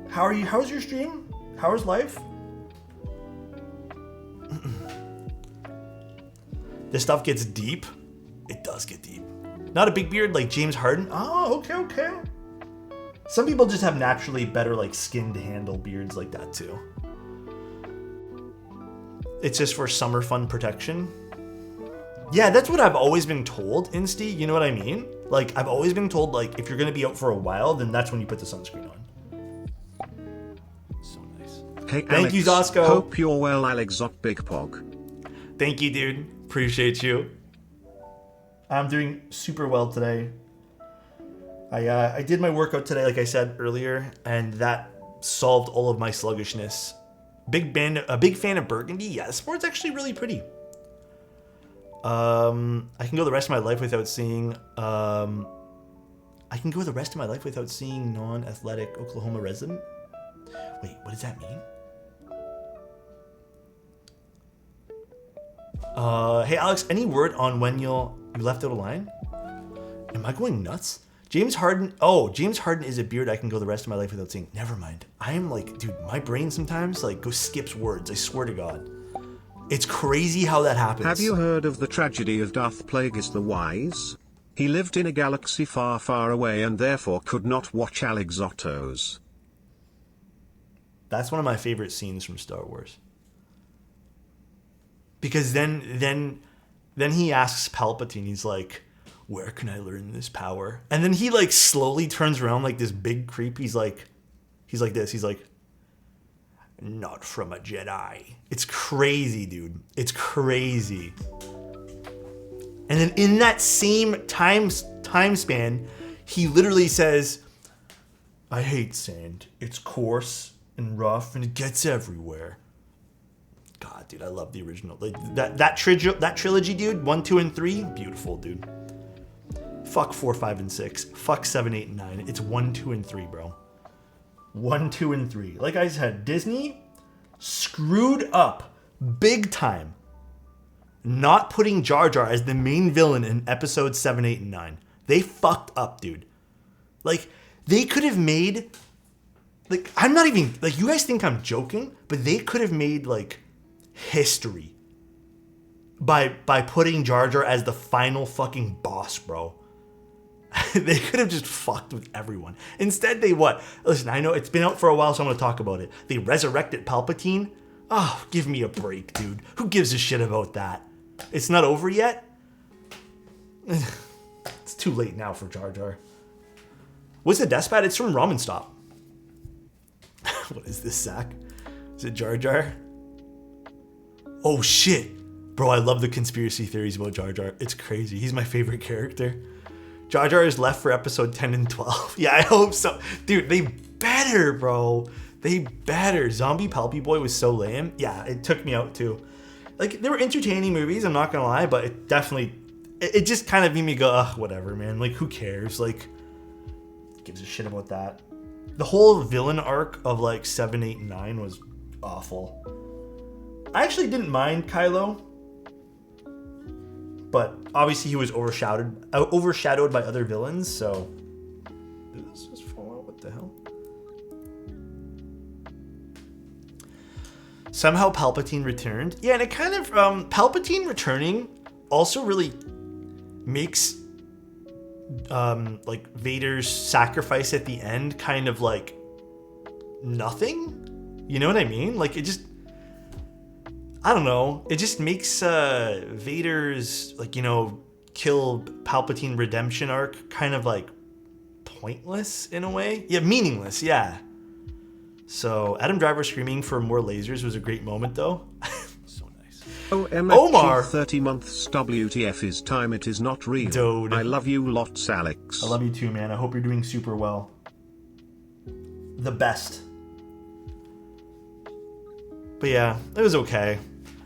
How are you? How's your stream? How's life? This stuff gets deep. It does get deep. Not a big beard like James Harden. Oh, okay. Some people just have naturally better like skin to handle beards like that too. It's just for summer fun protection. Yeah, that's what I've always been told, Insty. You know what I mean? Like, I've always been told, like, if you're going to be out for a while, then that's when you put the sunscreen on. So nice. Hey, Thank Alex, you, Zosco. Hope you're well, Alexot Big Pog. Thank you, dude. Appreciate you. I'm doing super well today. I did my workout today, like I said earlier, and that solved all of my sluggishness. A big fan of burgundy. Yeah, the sport's actually really pretty. I can go the rest of my life without seeing. I can go the rest of my life without seeing non-athletic Oklahoma resident. Wait, what does that mean? Hey Alex, any word on when you left out a line? Am I going nuts? James Harden. Oh, James Harden is a beard I can go the rest of my life without seeing. Never mind. I am like, dude, my brain sometimes like skips words. I swear to God. It's crazy how that happens. Have you heard of the tragedy of Darth Plagueis the Wise? He lived in a galaxy far, far away and therefore could not watch Alexotos. That's one of my favorite scenes from Star Wars. Because then he asks Palpatine, he's like, where can I learn this power? And then he like slowly turns around like this big creep. He's like this. He's like, not from a Jedi. It's crazy, dude. It's crazy. And then in that same time span, he literally says, I hate sand. It's coarse and rough and it gets everywhere. God, dude, I love the original. Like that trilogy, dude. 1, 2, and 3, beautiful, dude. Fuck 4, 5, and 6. Fuck 7, 8, and 9. It's 1, 2, and 3, bro. 1, 2, and 3. Like I said, Disney screwed up big time not putting Jar Jar as the main villain in episodes 7, 8, and 9. They fucked up, dude. Like, they could have made... Like, I'm not even... Like, you guys think I'm joking, but they could have made, like, history by putting Jar Jar as the final fucking boss, bro. They could have just fucked with everyone. Instead, they what? Listen, I know it's been out for a while, so I'm going to talk about it. They resurrected Palpatine. Oh, give me a break, dude. Who gives a shit about that? It's not over yet? It's too late now for Jar Jar. What's the death pad? It's from Ramen Stop. What is this, Zach? Is it Jar Jar? Oh, shit. Bro, I love the conspiracy theories about Jar Jar. It's crazy. He's my favorite character. Jar Jar is left for episode 10 and 12. Yeah, I hope so. Dude, they better, bro. They better. Zombie Palpy Boy was so lame. Yeah, it took me out too. Like, they were entertaining movies, I'm not gonna lie, but it definitely, it just kind of made me go, ugh, whatever, man. Like, who cares? Like, gives a shit about that. The whole villain arc of like 7, 8, and 9 was awful. I actually didn't mind Kylo, but obviously he was overshadowed by other villains, so... Did this just fall out? What the hell? Somehow Palpatine returned. Yeah, and it kind of... Palpatine returning also really makes like Vader's sacrifice at the end kind of like nothing. You know what I mean? Like, it just... I don't know. It just makes Vader's, like, you know, kill Palpatine redemption arc kind of like pointless in a way. Yeah, meaningless. Yeah. So Adam Driver screaming for more lasers was a great moment, though. So nice. Omar, 30 months. WTF is time? It is not real. Dude. I love you lots, Alex. I love you too, man. I hope you're doing super well. The best. But yeah, it was okay.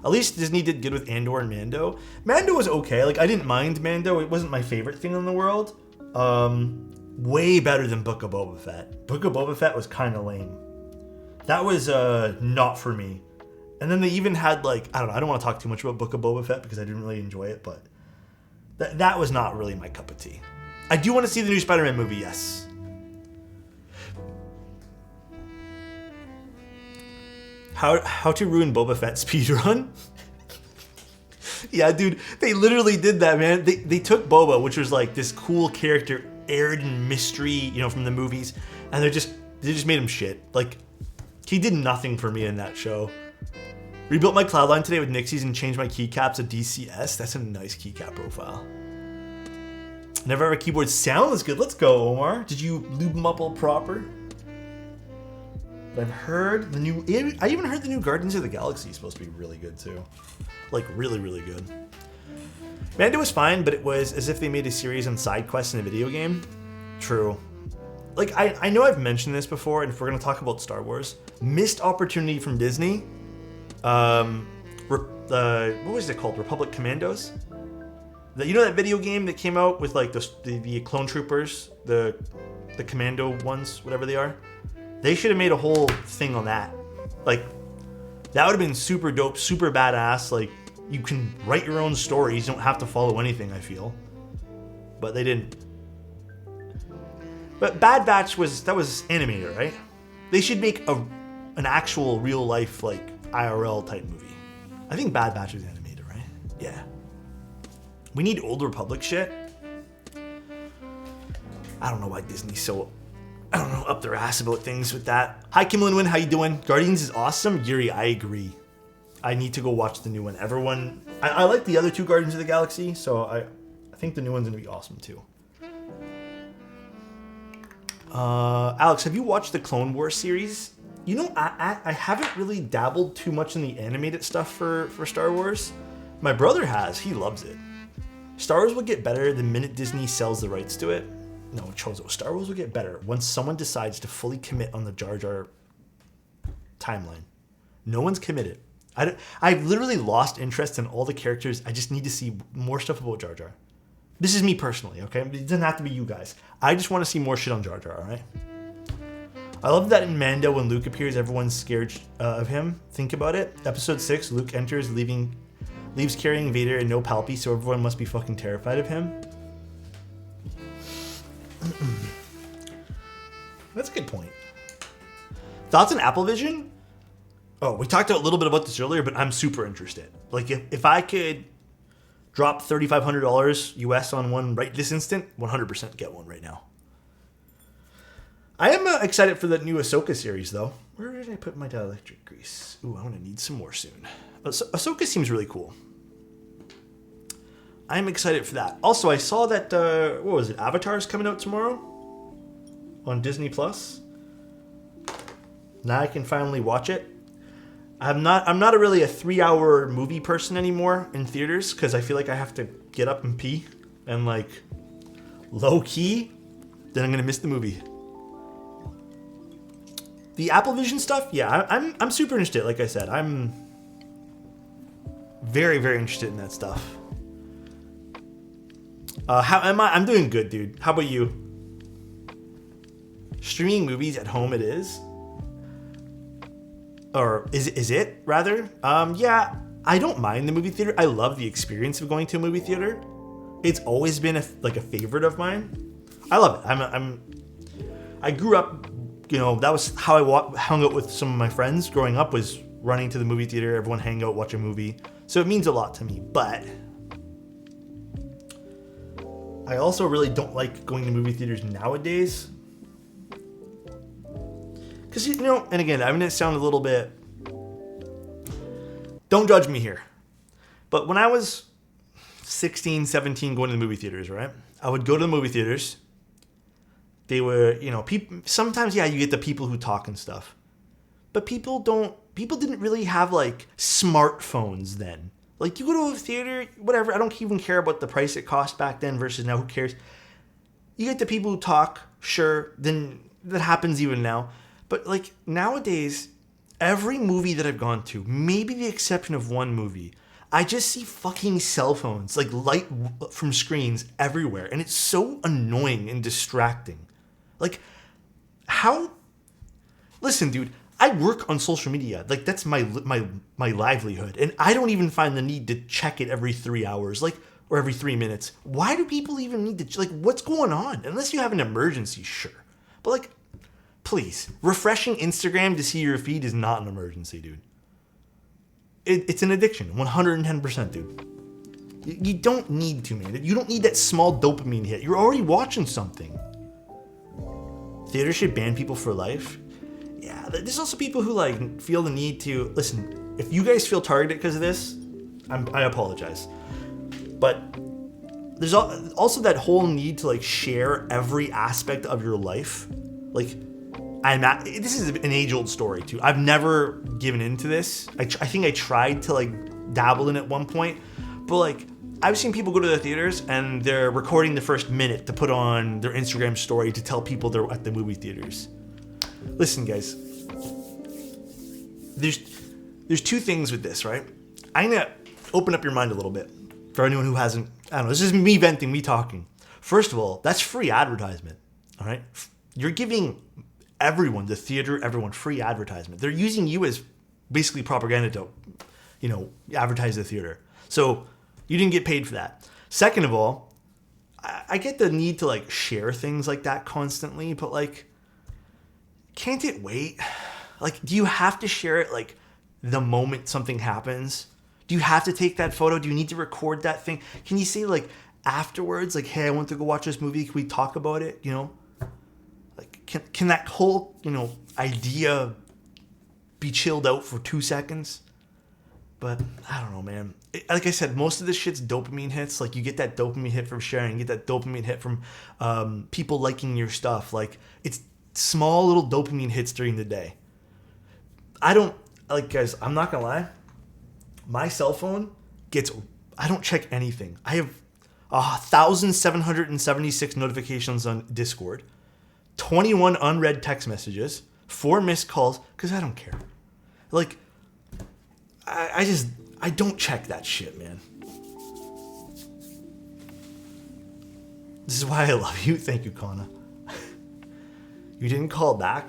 At least Disney did good with Andor and Mando. Mando was okay. Like, I didn't mind Mando. It wasn't my favorite thing in the world. Way better than Book of Boba Fett. Book of Boba Fett was kind of lame. That was not for me. And then they even had, like, I don't know. I don't want to talk too much about Book of Boba Fett because I didn't really enjoy it, but that was not really my cup of tea. I do want to see the new Spider-Man movie, yes. How to ruin Boba Fett speedrun? Yeah, dude, they literally did that, man. They took Boba, which was like this cool character, aired in mystery, you know, from the movies, and they just made him shit. Like, he did nothing for me in that show. Rebuilt my cloud line today with Nixies and changed my keycaps to DCS. That's a nice keycap profile. Never ever keyboard sound is good. Let's go, Omar. Did you lube them up all proper? I've heard the new... I even heard the new Guardians of the Galaxy is supposed to be really good, too. Like, really, really good. Mando was fine, but it was as if they made a series on side quests in a video game. True. Like, I know I've mentioned this before, and if we're going to talk about Star Wars, missed opportunity from Disney. What was it called? Republic Commandos? You know that video game that came out with, like, the clone troopers? The commando ones, whatever they are? They should have made a whole thing on that. Like, that would have been super dope, super badass. Like, you can write your own stories. You don't have to follow anything, I feel. But they didn't. But Bad Batch was animated, right? They should make an actual real life, like, IRL type movie. I think Bad Batch was animated, right? Yeah. We need Old Republic shit. I don't know why Disney's so... I don't know, up their ass about things with that. Hi, Kim Lin-Win, how you doing? Guardians is awesome. Yuri, I agree. I need to go watch the new one. Everyone, I like the other two Guardians of the Galaxy, so I think the new one's gonna be awesome too. Alex, have you watched the Clone Wars series? You know, I haven't really dabbled too much in the animated stuff for Star Wars. My brother has. He loves it. Star Wars will get better the minute Disney sells the rights to it. No, Chozo, Star Wars will get better once someone decides to fully commit on the Jar Jar timeline. No one's committed. I've literally lost interest in all the characters. I just need to see more stuff about Jar Jar. This is me personally, okay? It doesn't have to be you guys. I just want to see more shit on Jar Jar, all right? I love that in Mando, when Luke appears, everyone's scared of him. Think about it. Episode 6, Luke enters, leaves carrying Vader and no Palpy, so everyone must be fucking terrified of him. That's a good point. Thoughts on Apple Vision? Oh, we talked a little bit about this earlier, but I'm super interested. Like, if I could drop $3,500 US on one right this instant, 100% get one right now. I am excited for the new Ahsoka series, though. Where did I put my dielectric grease? Ooh, I'm going to need some more soon. Ahsoka seems really cool. I'm excited for that. Also, I saw that, what was it, Avatar's coming out tomorrow on Disney+. Now I can finally watch it. I'm not really a 3-hour movie person anymore in theaters because I feel like I have to get up and pee and like low key, then I'm gonna miss the movie. The Apple Vision stuff, yeah, I'm super interested. Like I said, I'm very, very interested in that stuff. How am I? I'm doing good, dude. How about you? Streaming movies at home, it is. Or is it rather? Yeah, I don't mind the movie theater. I love the experience of going to a movie theater. It's always been a favorite of mine. I love it. I grew up, that was how I hung out with some of my friends growing up, was running to the movie theater, everyone hang out, watch a movie. So it means a lot to me, but I also really don't like going to movie theaters nowadays. Because, and again, I'm going to sound a little bit, don't judge me here, but when I was 16, 17 going to the movie theaters, right? I would go to the movie theaters. They were, people, sometimes, yeah, you get the people who talk and stuff. But people didn't really have, like, smartphones then. Like, you go to a theater, whatever, I don't even care about the price it cost back then versus now, who cares? You get the people who talk, sure, then that happens even now. But, like, nowadays, every movie that I've gone to, maybe the exception of one movie, I just see fucking cell phones, like, light from screens everywhere. And it's so annoying and distracting. Like, how? Listen, dude, I work on social media. Like, that's my livelihood. And I don't even find the need to check it every 3 hours, like, or every 3 minutes. Why do people even need to, like, what's going on? Unless you have an emergency, sure. But, like, please, refreshing Instagram to see your feed is not an emergency, dude. It's an addiction, 110%, dude. You don't need to, man. You don't need that small dopamine hit. You're already watching something. Theaters should ban people for life. Yeah, there's also people who, like, feel the need to, listen, if you guys feel targeted because of this, I apologize. But there's also that whole need to, like, share every aspect of your life. Like, this is an age-old story, too. I've never given into this. I think I tried to, like, dabble in it at one point. But, like, I've seen people go to the theaters and they're recording the first minute to put on their Instagram story to tell people they're at the movie theaters. Listen, guys. There's two things with this, right? I'm going to open up your mind a little bit for anyone who hasn't. I don't know. This is me venting, me talking. First of all, that's free advertisement, all right? You're giving everyone, the theater, everyone, free advertisement. They're using you as basically propaganda to, advertise the theater. So you didn't get paid for that. Second of all, I get the need to, like, share things like that constantly, but, like, can't it wait? Like, do you have to share it, like, the moment something happens? Do you have to take that photo? Do you need to record that thing? Can you say, like, afterwards, like, hey, I went to go watch this movie. Can we talk about it? Like, can that whole, idea be chilled out for 2 seconds? But I don't know, man. Like I said, most of this shit's dopamine hits. Like, you get that dopamine hit from sharing. You get that dopamine hit from people liking your stuff. Like, it's small little dopamine hits during the day. Guys, I'm not gonna lie. My cell phone I don't check anything. I have 1,776 notifications on Discord, 21 unread text messages, 4 missed calls, because I don't care. Like, I don't check that shit, man. This is why I love you. Thank you, Kana. You didn't call back?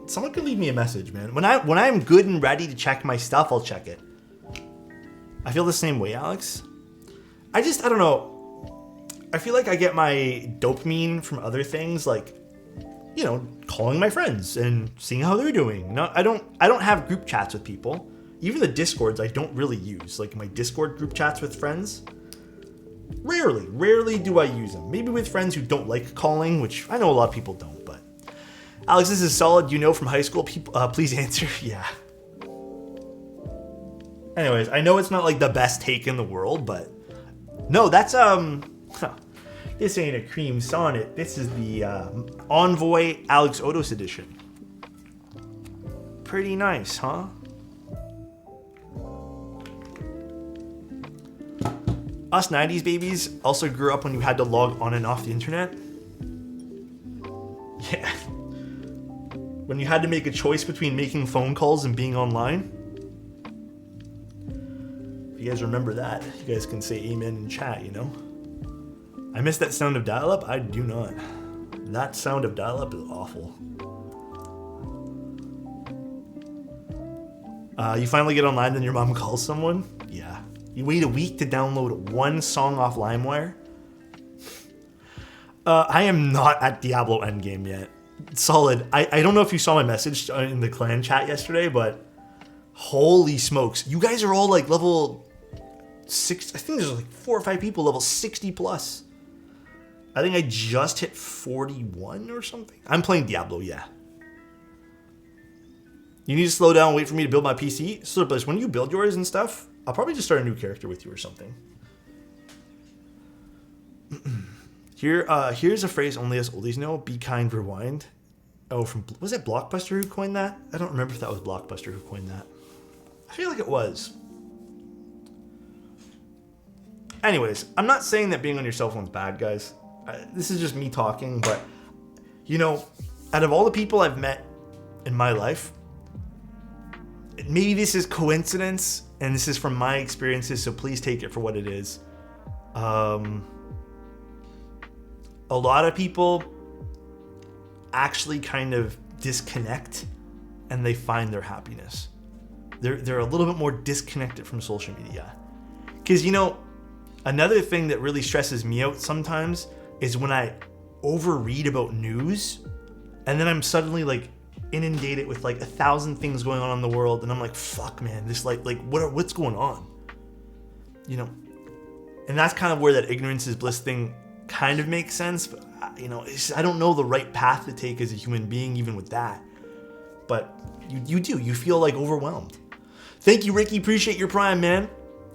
Someone could leave me a message, man. When I'm good and ready to check my stuff, I'll check it. I feel the same way, Alex. I don't know. I feel like I get my dopamine from other things, like, calling my friends and seeing how they're doing. No, I don't have group chats with people. Even the Discords I don't really use. Like my Discord group chats with friends. Rarely do I use them. Maybe with friends who don't like calling, which I know a lot of people don't, but. Alex, this is solid, you know, from high school. People, please answer. Yeah. Anyways, I know it's not like the best take in the world, but no, that's this ain't a cream sonnet. This is the Envoy Alexotos edition. Pretty nice, huh? Us 90s babies also grew up when you had to log on and off the internet. Yeah. When you had to make a choice between making phone calls and being online. If you guys remember that, you guys can say amen in chat, you know? I miss that sound of dial-up? I do not. That sound of dial-up is awful. You finally get online, then your mom calls someone? Yeah. You wait a week to download one song off LimeWire? I am not at Diablo Endgame yet. Solid. I don't know if you saw my message in the clan chat yesterday, but holy smokes. You guys are all like level 6. I think there's like 4 or 5 people level 60 plus. I think I just hit 41 or something. I'm playing Diablo, yeah. You need to slow down and wait for me to build my PC. So, when you build yours and stuff, I'll probably just start a new character with you or something. Here's a phrase only us oldies know. Be kind, rewind. Oh, was it Blockbuster who coined that? I don't remember if that was Blockbuster who coined that. I feel like it was. Anyways, I'm not saying that being on your cell phone's bad, guys. This is just me talking, but, you know, out of all the people I've met in my life, maybe this is coincidence, and this is from my experiences, so please take it for what it is. A lot of people actually kind of disconnect, and they find their happiness. They're a little bit more disconnected from social media. Because, you know, another thing that really stresses me out sometimes is when I overread about news, and then I'm suddenly like inundated with like 1,000 things going on in the world, and I'm like, fuck, man, this what's going on? You know, and that's kind of where that ignorance is bliss thing kind of makes sense. But you know, I don't know the right path to take as a human being, even with that. But you feel like overwhelmed. Thank you, Ricky. Appreciate your prime, man.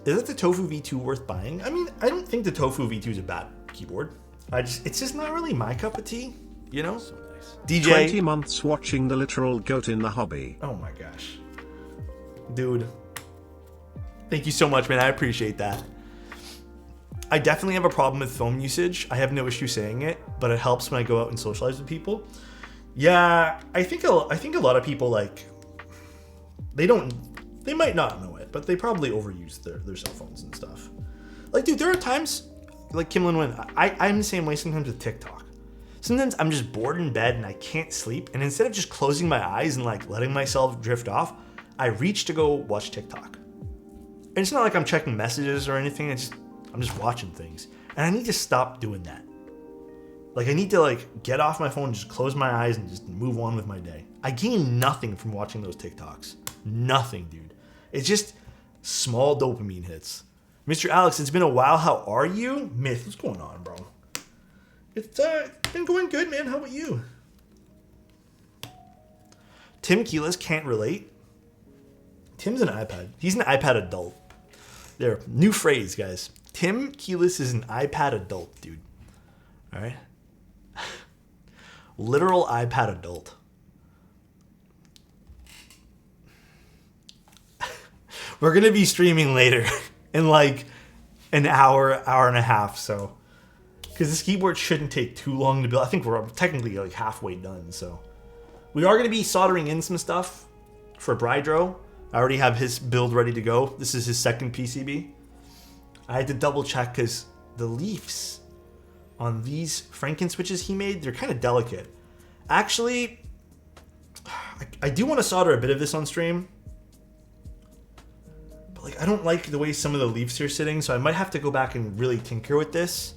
Is it the Tofu V2 worth buying? I mean, I don't think the Tofu V2 is a bad keyboard. It's just not really my cup of tea, you know? So nice. DJ. 20 months watching the literal goat in the hobby. Oh my gosh. Dude. Thank you so much, man. I appreciate that. I definitely have a problem with phone usage. I have no issue saying it, but it helps when I go out and socialize with people. Yeah, I think a lot of people, like, they might not know it, but they probably overuse their cell phones and stuff. Like, dude, there are times, like Kimlin Wynn, I'm the same way sometimes with TikTok. Sometimes I'm just bored in bed and I can't sleep, and instead of just closing my eyes and like letting myself drift off, I reach to go watch TikTok. And it's not like I'm checking messages or anything, I'm just watching things. And I need to stop doing that. Like, I need to like get off my phone, just close my eyes and just move on with my day. I gain nothing from watching those TikToks. Nothing, dude. It's just small dopamine hits. Mr. Alex, it's been a while. How are you? Myth, what's going on, bro? It's been going good, man. How about you? Tim Keyless can't relate. Tim's an iPad. He's an iPad adult. There, new phrase, guys. Tim Keyless is an iPad adult, dude. All right? Literal iPad adult. We're going to be streaming later in like an hour and a half, so. Because this keyboard shouldn't take too long to build. I think we're technically like halfway done, so. We are going to be soldering in some stuff for Brydro. I already have his build ready to go. This is his second PCB. I had to double check because the leaves on these Franken switches he made, they're kind of delicate. Actually, I do want to solder a bit of this on stream. But like, I don't like the way some of the leaves are sitting, so I might have to go back and really tinker with this.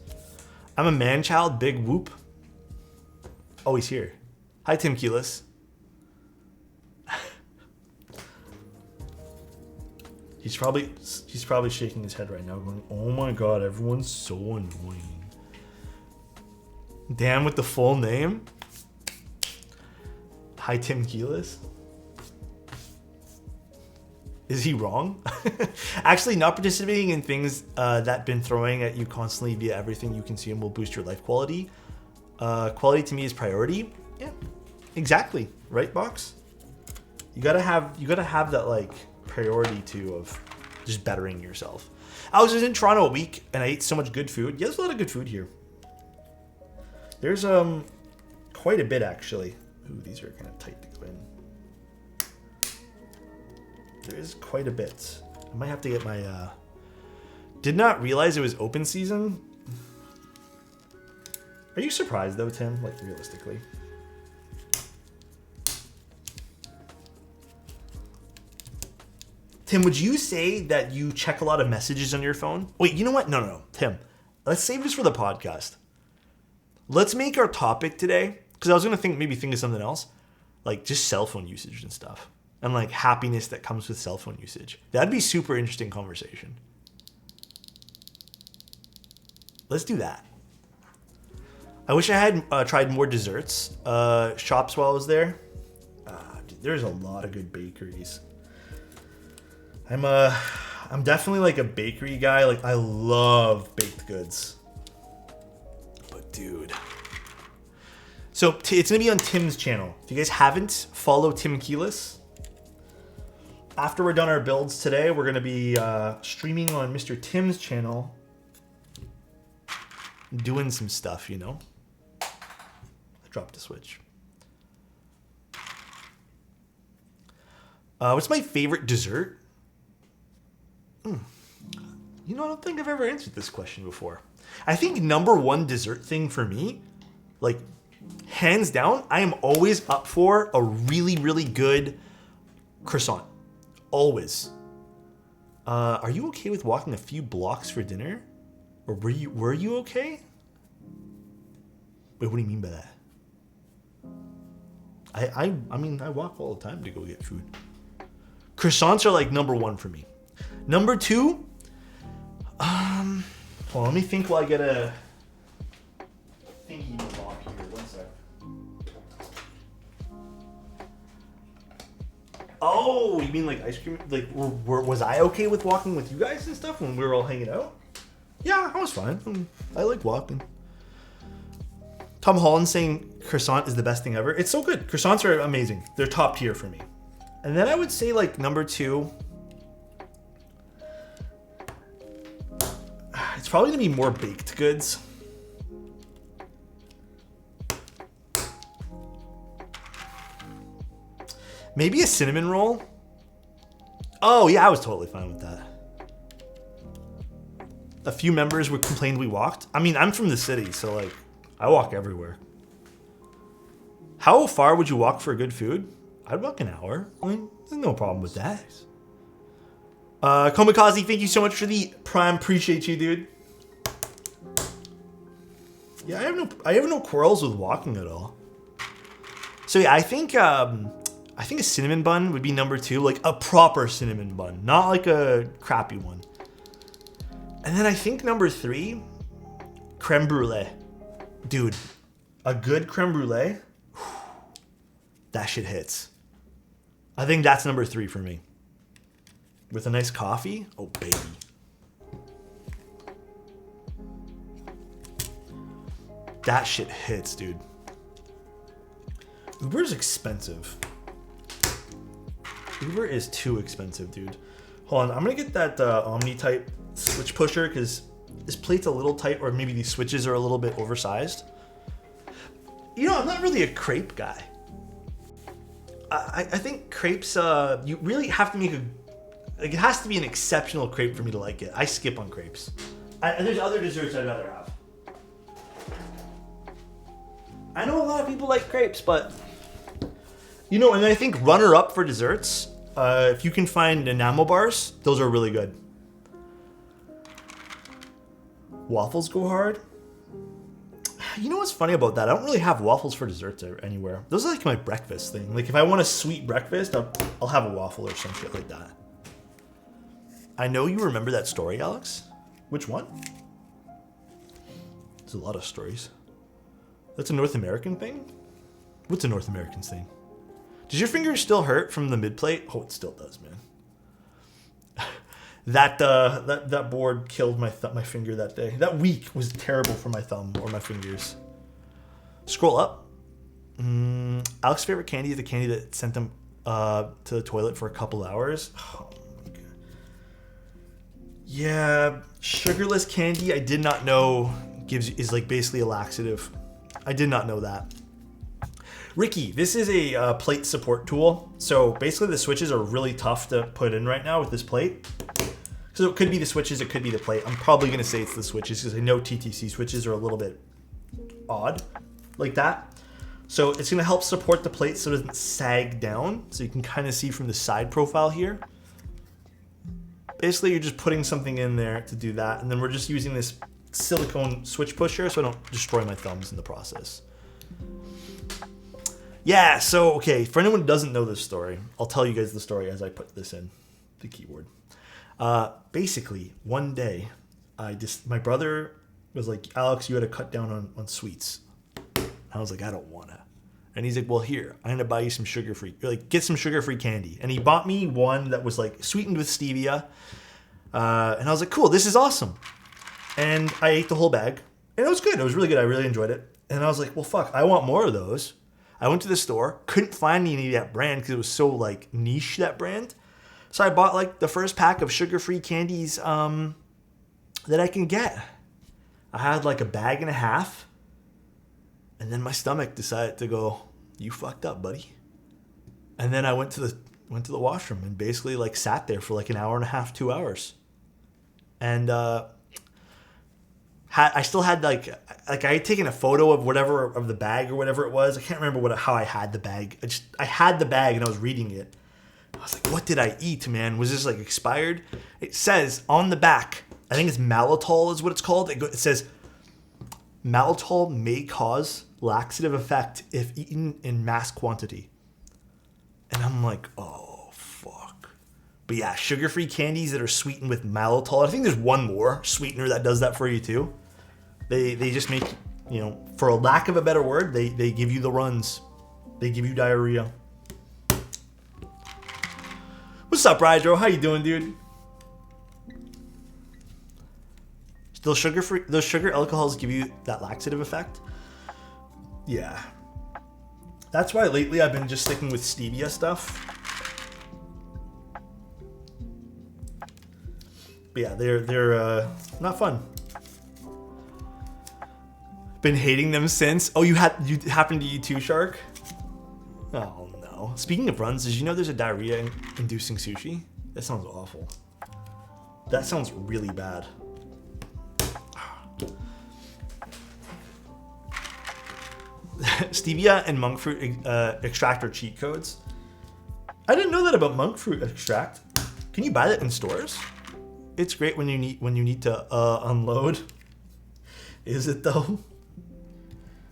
I'm a man-child, big whoop. Oh, he's here. Hi, Tim Keyless. He's probably shaking his head right now, going, "Oh my god, everyone's so annoying." Dan with the full name. Hi, Tim Keelis. Is he wrong? Actually, not participating in things that been throwing at you constantly via everything you consume will boost your life quality. Quality to me is priority. Yeah, exactly. Right, Box? You gotta have that like priority too of just bettering yourself. I was just in Toronto a week and I ate so much good food. Yeah, there's a lot of good food here. There's quite a bit actually. Ooh, these are kind of tight to go in. There is quite a bit. I might have to get my did not realize it was open season. Are you surprised though, Tim? Like realistically. Tim, would you say that you check a lot of messages on your phone? Wait, you know what? No. Tim, let's save this for the podcast. Let's make our topic today, because I was going to think of something else, like just cell phone usage and stuff, and like happiness that comes with cell phone usage. That'd be super interesting conversation. Let's do that. I wish I had tried more desserts shops while I was there. Dude, there's a lot of good bakeries. I'm definitely like a bakery guy. Like I love baked goods. But dude. So it's gonna be on Tim's channel. If you guys haven't, follow Tim Keelis. After we're done our builds today, we're gonna be streaming on Mr. Tim's channel. Doing some stuff, you know. I dropped a switch. What's my favorite dessert? You know, I don't think I've ever answered this question before. I think number one dessert thing for me, like hands down, I am always up for a really, really good croissant. Always. Are you okay with walking a few blocks for dinner? Or were you okay? Wait, what do you mean by that? I mean, I walk all the time to go get food. Croissants are like number one for me. Number two, well, let me think while I get a thingy block here. 1 sec. Oh, you mean like ice cream? Like, was I okay with walking with you guys and stuff when we were all hanging out? Yeah, I was fine. I like walking. Tom Holland saying croissant is the best thing ever. It's so good. Croissants are amazing. They're top tier for me. And then I would say like number two, it's probably gonna be more baked goods. Maybe a cinnamon roll. Oh yeah, I was totally fine with that. A few members were complained we walked. I mean, I'm from the city, so like, I walk everywhere. How far would you walk for good food? I'd walk an hour. I mean, there's no problem with that. Komikaze, thank you so much for the prime. Appreciate you, dude. Yeah, I have no quarrels with walking at all. So yeah, I think a cinnamon bun would be number two, like a proper cinnamon bun, not like a crappy one. And then I think number three, creme brulee. Dude, a good creme brulee, that shit hits. I think that's number three for me. With a nice coffee, oh baby. That shit hits, dude. Uber's expensive. Uber is too expensive, dude. Hold on, I'm gonna get that Omni type switch pusher because this plate's a little tight, or maybe these switches are a little bit oversized. You know, I'm not really a crepe guy. I think crepes, you really have to make like it has to be an exceptional crepe for me to like it. I skip on crepes. There's other desserts I'd rather have. I know a lot of people like crepes, but you know, and I think runner-up for desserts, if you can find enamel bars, those are really good. Waffles go hard. You know what's funny about that? I don't really have waffles for desserts anywhere. Those are like my breakfast thing. Like if I want a sweet breakfast, I'll have a waffle or some shit like that. I know you remember that story, Alex. Which one? There's a lot of stories. That's a North American thing? What's a North American thing? Does your finger still hurt from the mid plate? Oh, it still does, man. that board killed my finger that day. That week was terrible for my thumb or my fingers. Scroll up. Alex's favorite candy is the candy that sent him to the toilet for a couple hours. Oh my God. Yeah, sugarless candy. I did not know is like basically a laxative. I did not know that. Ricky, this is a plate support tool. So basically the switches are really tough to put in right now with this plate. So it could be the switches, it could be the plate. I'm probably gonna say it's the switches because I know TTC switches are a little bit odd like that. So it's gonna help support the plate so it doesn't sag down. So you can kind of see from the side profile here. Basically you're just putting something in there to do that. And then we're just using this silicone switch pusher so I don't destroy my thumbs in the process. Yeah, so, okay, for anyone who doesn't know this story, I'll tell you guys the story as I put this in the keyboard. Basically, one day, my brother was like, Alex, you had to cut down on sweets. I was like, I don't want to. And he's like, well, here, I'm going to buy you some sugar-free, like, get some sugar-free candy. And he bought me one that was, like, sweetened with stevia. And I was like, cool, this is awesome. And I ate the whole bag. And it was good. It was really good. I really enjoyed it. And I was like, well, fuck, I want more of those. I went to the store, couldn't find any of that brand because it was so like niche, that brand. So I bought like the first pack of sugar-free candies that I can get. I had like a bag and a half. And then my stomach decided to go, you fucked up, buddy. And then I went to the washroom and basically like sat there for like an hour and a half, 2 hours. And I still had like I had taken a photo of whatever of the bag or whatever it was. I can't remember how I had the bag. I had the bag and I was reading it. I was like, what did I eat, man? Was this like expired? It says on the back, I think it's maltol is what it's called. It says maltol may cause laxative effect if eaten in mass quantity. And I'm like, oh fuck. But yeah, sugar-free candies that are sweetened with maltol. I think there's one more sweetener that does that for you too. They just make, you know, for a lack of a better word, they give you the runs. They give you diarrhea. What's up, Rydro? How you doing, dude? Those sugar alcohols give you that laxative effect? Yeah. That's why lately I've been just sticking with stevia stuff. But yeah, they're not fun. Been hating them since. Oh, you happened to eat too, Shark? Oh no. Speaking of runs, did you know there's a diarrhea-inducing sushi? That sounds awful. That sounds really bad. Stevia and monk fruit extract are cheat codes. I didn't know that about monk fruit extract. Can you buy that in stores? It's great when you need to unload. Is it though?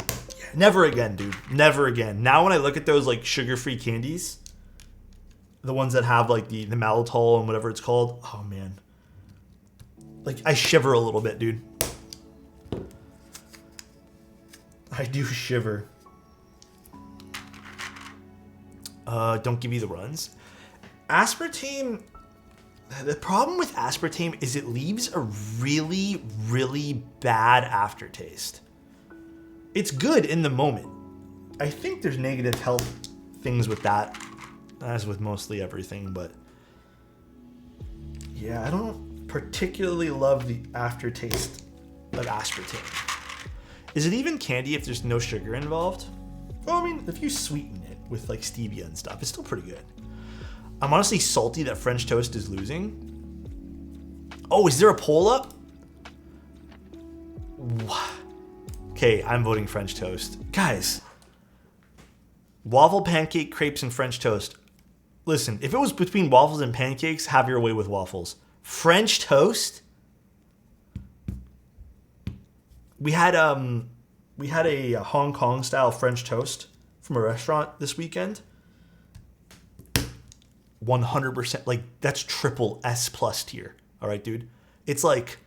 Yeah, never again, dude. Never again. Now when I look at those like sugar-free candies, the ones that have like the maltol and whatever it's called, oh man. Like I shiver a little bit, dude. I do shiver. Don't give you the runs. Aspartame. The problem with aspartame is it leaves a really, really bad aftertaste. It's good in the moment. I think there's negative health things with that, as with mostly everything, but yeah, I don't particularly love the aftertaste of aspartame. Is it even candy if there's no sugar involved? Well, I mean, if you sweeten it with like stevia and stuff, it's still pretty good. I'm honestly salty that French toast is losing. Oh, is there a poll up? Okay, I'm voting French toast. Guys, waffle, pancake, crepes, and French toast. Listen, if it was between waffles and pancakes, have your way with waffles. French toast? We had a Hong Kong style French toast from a restaurant this weekend. 100%, like that's triple S plus tier. All right, dude. It's like,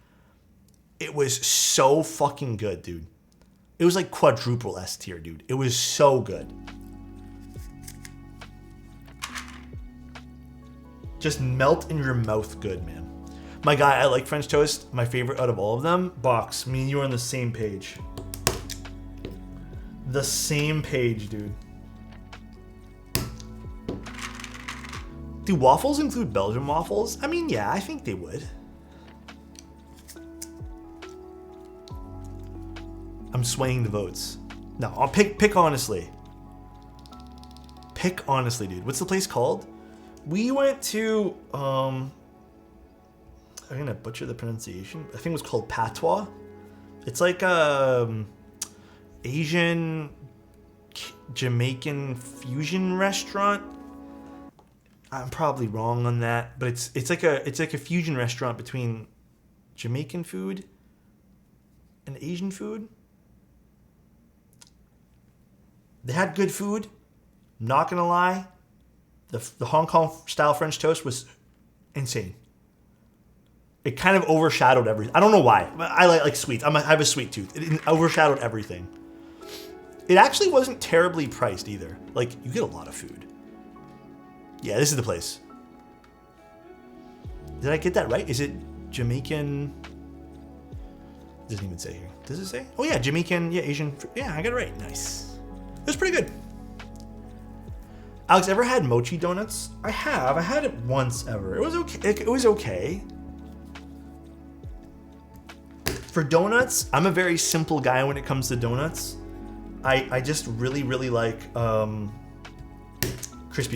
it was so fucking good, dude. It was like quadruple S tier, dude. It was so good. Just melt in your mouth good, man. My guy, I like French toast. My favorite out of all of them. Box, me and you are on the same page. The same page, dude. Do waffles include Belgian waffles? I mean, yeah, I think they would. I'm swaying the votes. No, I'll pick honestly. Pick honestly, dude. What's the place called? We went to, I'm gonna butcher the pronunciation. I think it was called Patois. It's like Asian Jamaican fusion restaurant. I'm probably wrong on that, but it's like a fusion restaurant between Jamaican food and Asian food. They had good food. Not gonna lie, the Hong Kong style French toast was insane. It kind of overshadowed everything. I don't know why. I like sweets. I have a sweet tooth. It overshadowed everything. It actually wasn't terribly priced either. Like, you get a lot of food. Yeah, this is the place. Did I get that right? Is it Jamaican? It doesn't even say here. Does it say? Oh yeah, Jamaican, yeah, Asian. Yeah, I got it right. Nice. It was pretty good. Alex, ever had mochi donuts? I have. I had it once ever. It was okay. It was okay. For donuts, I'm a very simple guy when it comes to donuts. I just really, really like Krispy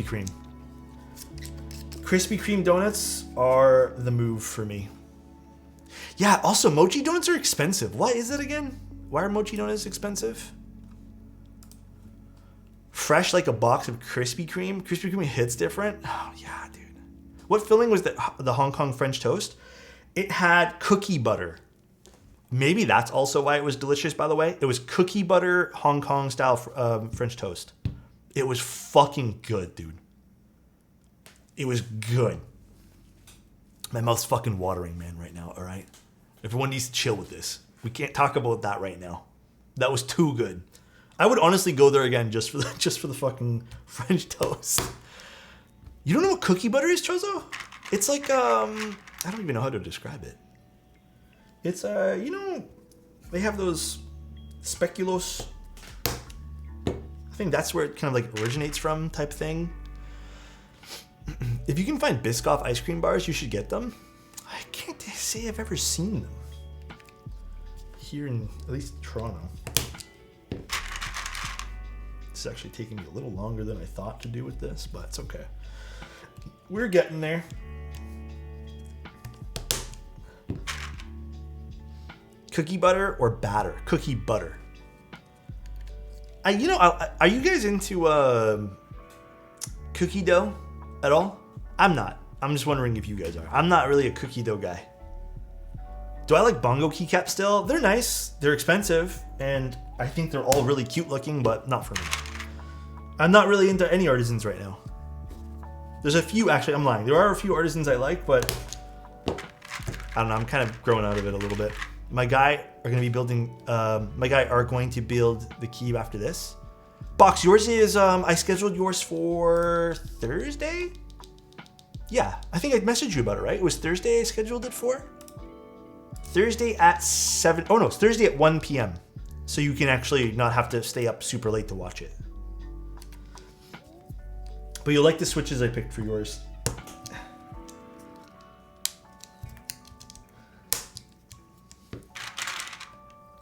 Kreme. Krispy Kreme donuts are the move for me. Yeah, also mochi donuts are expensive. What is it again? Why are mochi donuts expensive? Fresh like a box of Krispy Kreme. Krispy Kreme hits different. Oh yeah, dude. What filling was the Hong Kong French toast? It had cookie butter. Maybe that's also why it was delicious, by the way. It was cookie butter Hong Kong style French toast. It was fucking good, dude. It was good. My mouth's fucking watering, man, right now, all right? Everyone needs to chill with this. We can't talk about that right now. That was too good. I would honestly go there again just for the fucking French toast. You don't know what cookie butter is, Chozo? It's like, I don't even know how to describe it. It's, you know, they have those speculoos. I think that's where it kind of like originates from type thing. If you can find Biscoff ice cream bars, you should get them. I can't say I've ever seen them. Here in, at least Toronto. It's actually taking me a little longer than I thought to do with this, but it's okay. We're getting there. Cookie butter or batter? Cookie butter. Are you guys into cookie dough at all? I'm not. I'm just wondering if you guys are. I'm not really a cookie dough guy. Do I like bongo keycaps still? They're nice. They're expensive, and I think they're all really cute looking, but not for me. I'm not really into any artisans right now. There's a few, actually, I'm lying. There are a few artisans I like, but I don't know. I'm kind of growing out of it a little bit. My guy are going to be building, are going to build the key after this. Box, yours is, I scheduled yours for Thursday? Yeah, I think I messaged you about it, right? It was Thursday I scheduled it for? Thursday at 7, oh no, it's Thursday at 1 p.m. So you can actually not have to stay up super late to watch it. But you'll like the switches I picked for yours.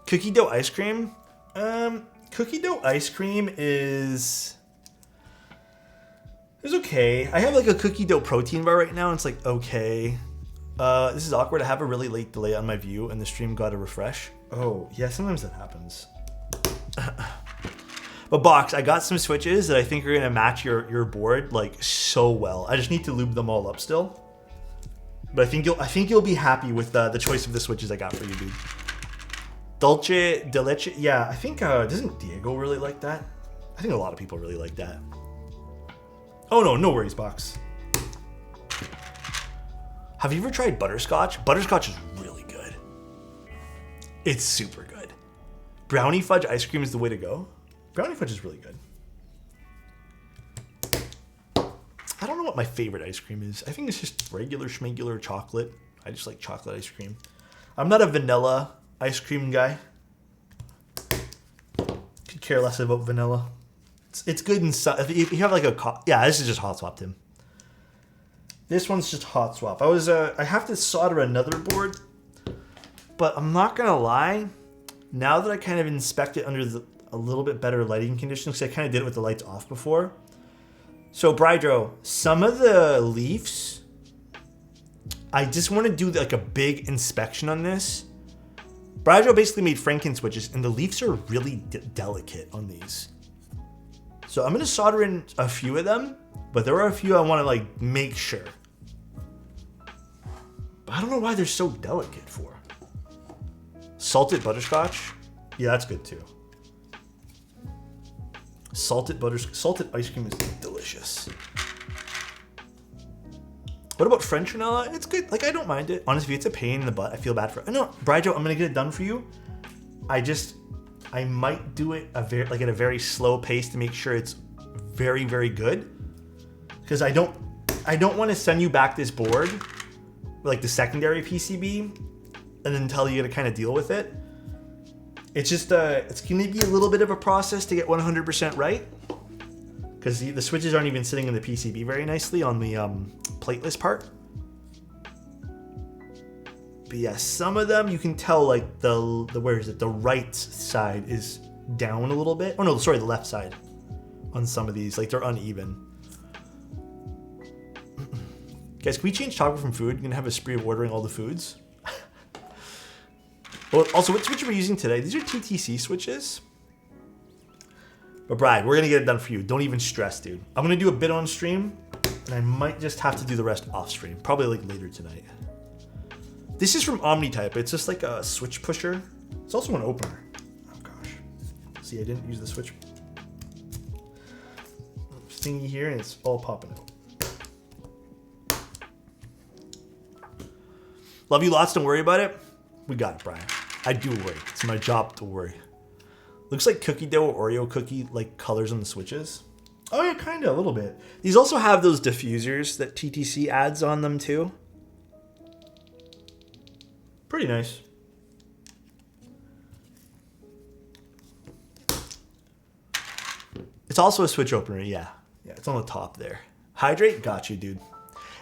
Cookie dough ice cream? Cookie dough ice cream is okay. I have like a cookie dough protein bar right now, and it's like okay. This is awkward. I have a really late delay on my view, and the stream got to refresh. Oh, yeah, sometimes that happens. But Box, I got some switches that I think are gonna match your board like so well. I just need to lube them all up still. But I think you'll be happy with the choice of the switches I got for you, dude. Dolce de leche. Yeah, I think doesn't Diego really like that? I think a lot of people really like that. Oh no worries, Box. Have you ever tried butterscotch? Butterscotch is really good. It's super good. Brownie fudge ice cream is the way to go. Brownie fudge is really good. I don't know what my favorite ice cream is. I think it's just regular schmegular chocolate. I just like chocolate ice cream. I'm not a vanilla ice cream guy. Could care less about vanilla. It's good in some. If you have like a yeah, this is just hot swap, Tim. This one's just hot swap. I have to solder another board, but I'm not gonna lie. Now that I kind of inspect it under a little bit better lighting conditions, because I kind of did it with the lights off before. So Brydro, some of the leaves, I just want to do like a big inspection on this. Brydro basically made Franken switches, and the leaves are really delicate on these. So I'm going to solder in a few of them, but there are a few I want to like make sure. But I don't know why they're so delicate for. Salted butterscotch? Yeah, that's good too. Salted ice cream is delicious. What about French vanilla? It's good. Like, I don't mind it. Honestly, it's a pain in the butt. I feel bad for it. No, Brydro, I'm gonna get it done for you. I might do it at a very slow pace to make sure it's very, very good. Because I don't want to send you back this board, like the secondary PCB, and then tell you to kind of deal with it. It's just it's gonna be a little bit of a process to get 100% right. Because the switches aren't even sitting in the PCB very nicely on the plateless part. But yeah, some of them you can tell like the where is it? The right side is down a little bit. Oh no, sorry, the left side. On some of these, like they're uneven. Guys, can we change chocolate from food? You're gonna have a spree of ordering all the foods. Well, also, what switch are we using today? These are TTC switches. But Brad, we're gonna get it done for you. Don't even stress, dude. I'm gonna do a bit on stream, and I might just have to do the rest off stream. Probably like later tonight. This is from OmniType. It's just like a switch pusher. It's also an opener. Oh gosh. See, I didn't use the switch thingy here, and it's all popping out. Love you lots. Don't worry about it. We got it, Brian. I do worry. It's my job to worry. Looks like cookie dough or Oreo cookie like colors on the switches. Oh yeah, kind of a little bit. These also have those diffusers that TTC adds on them too. Pretty nice. It's also a switch opener, yeah. Yeah, it's on the top there. Hydrate, got you, dude.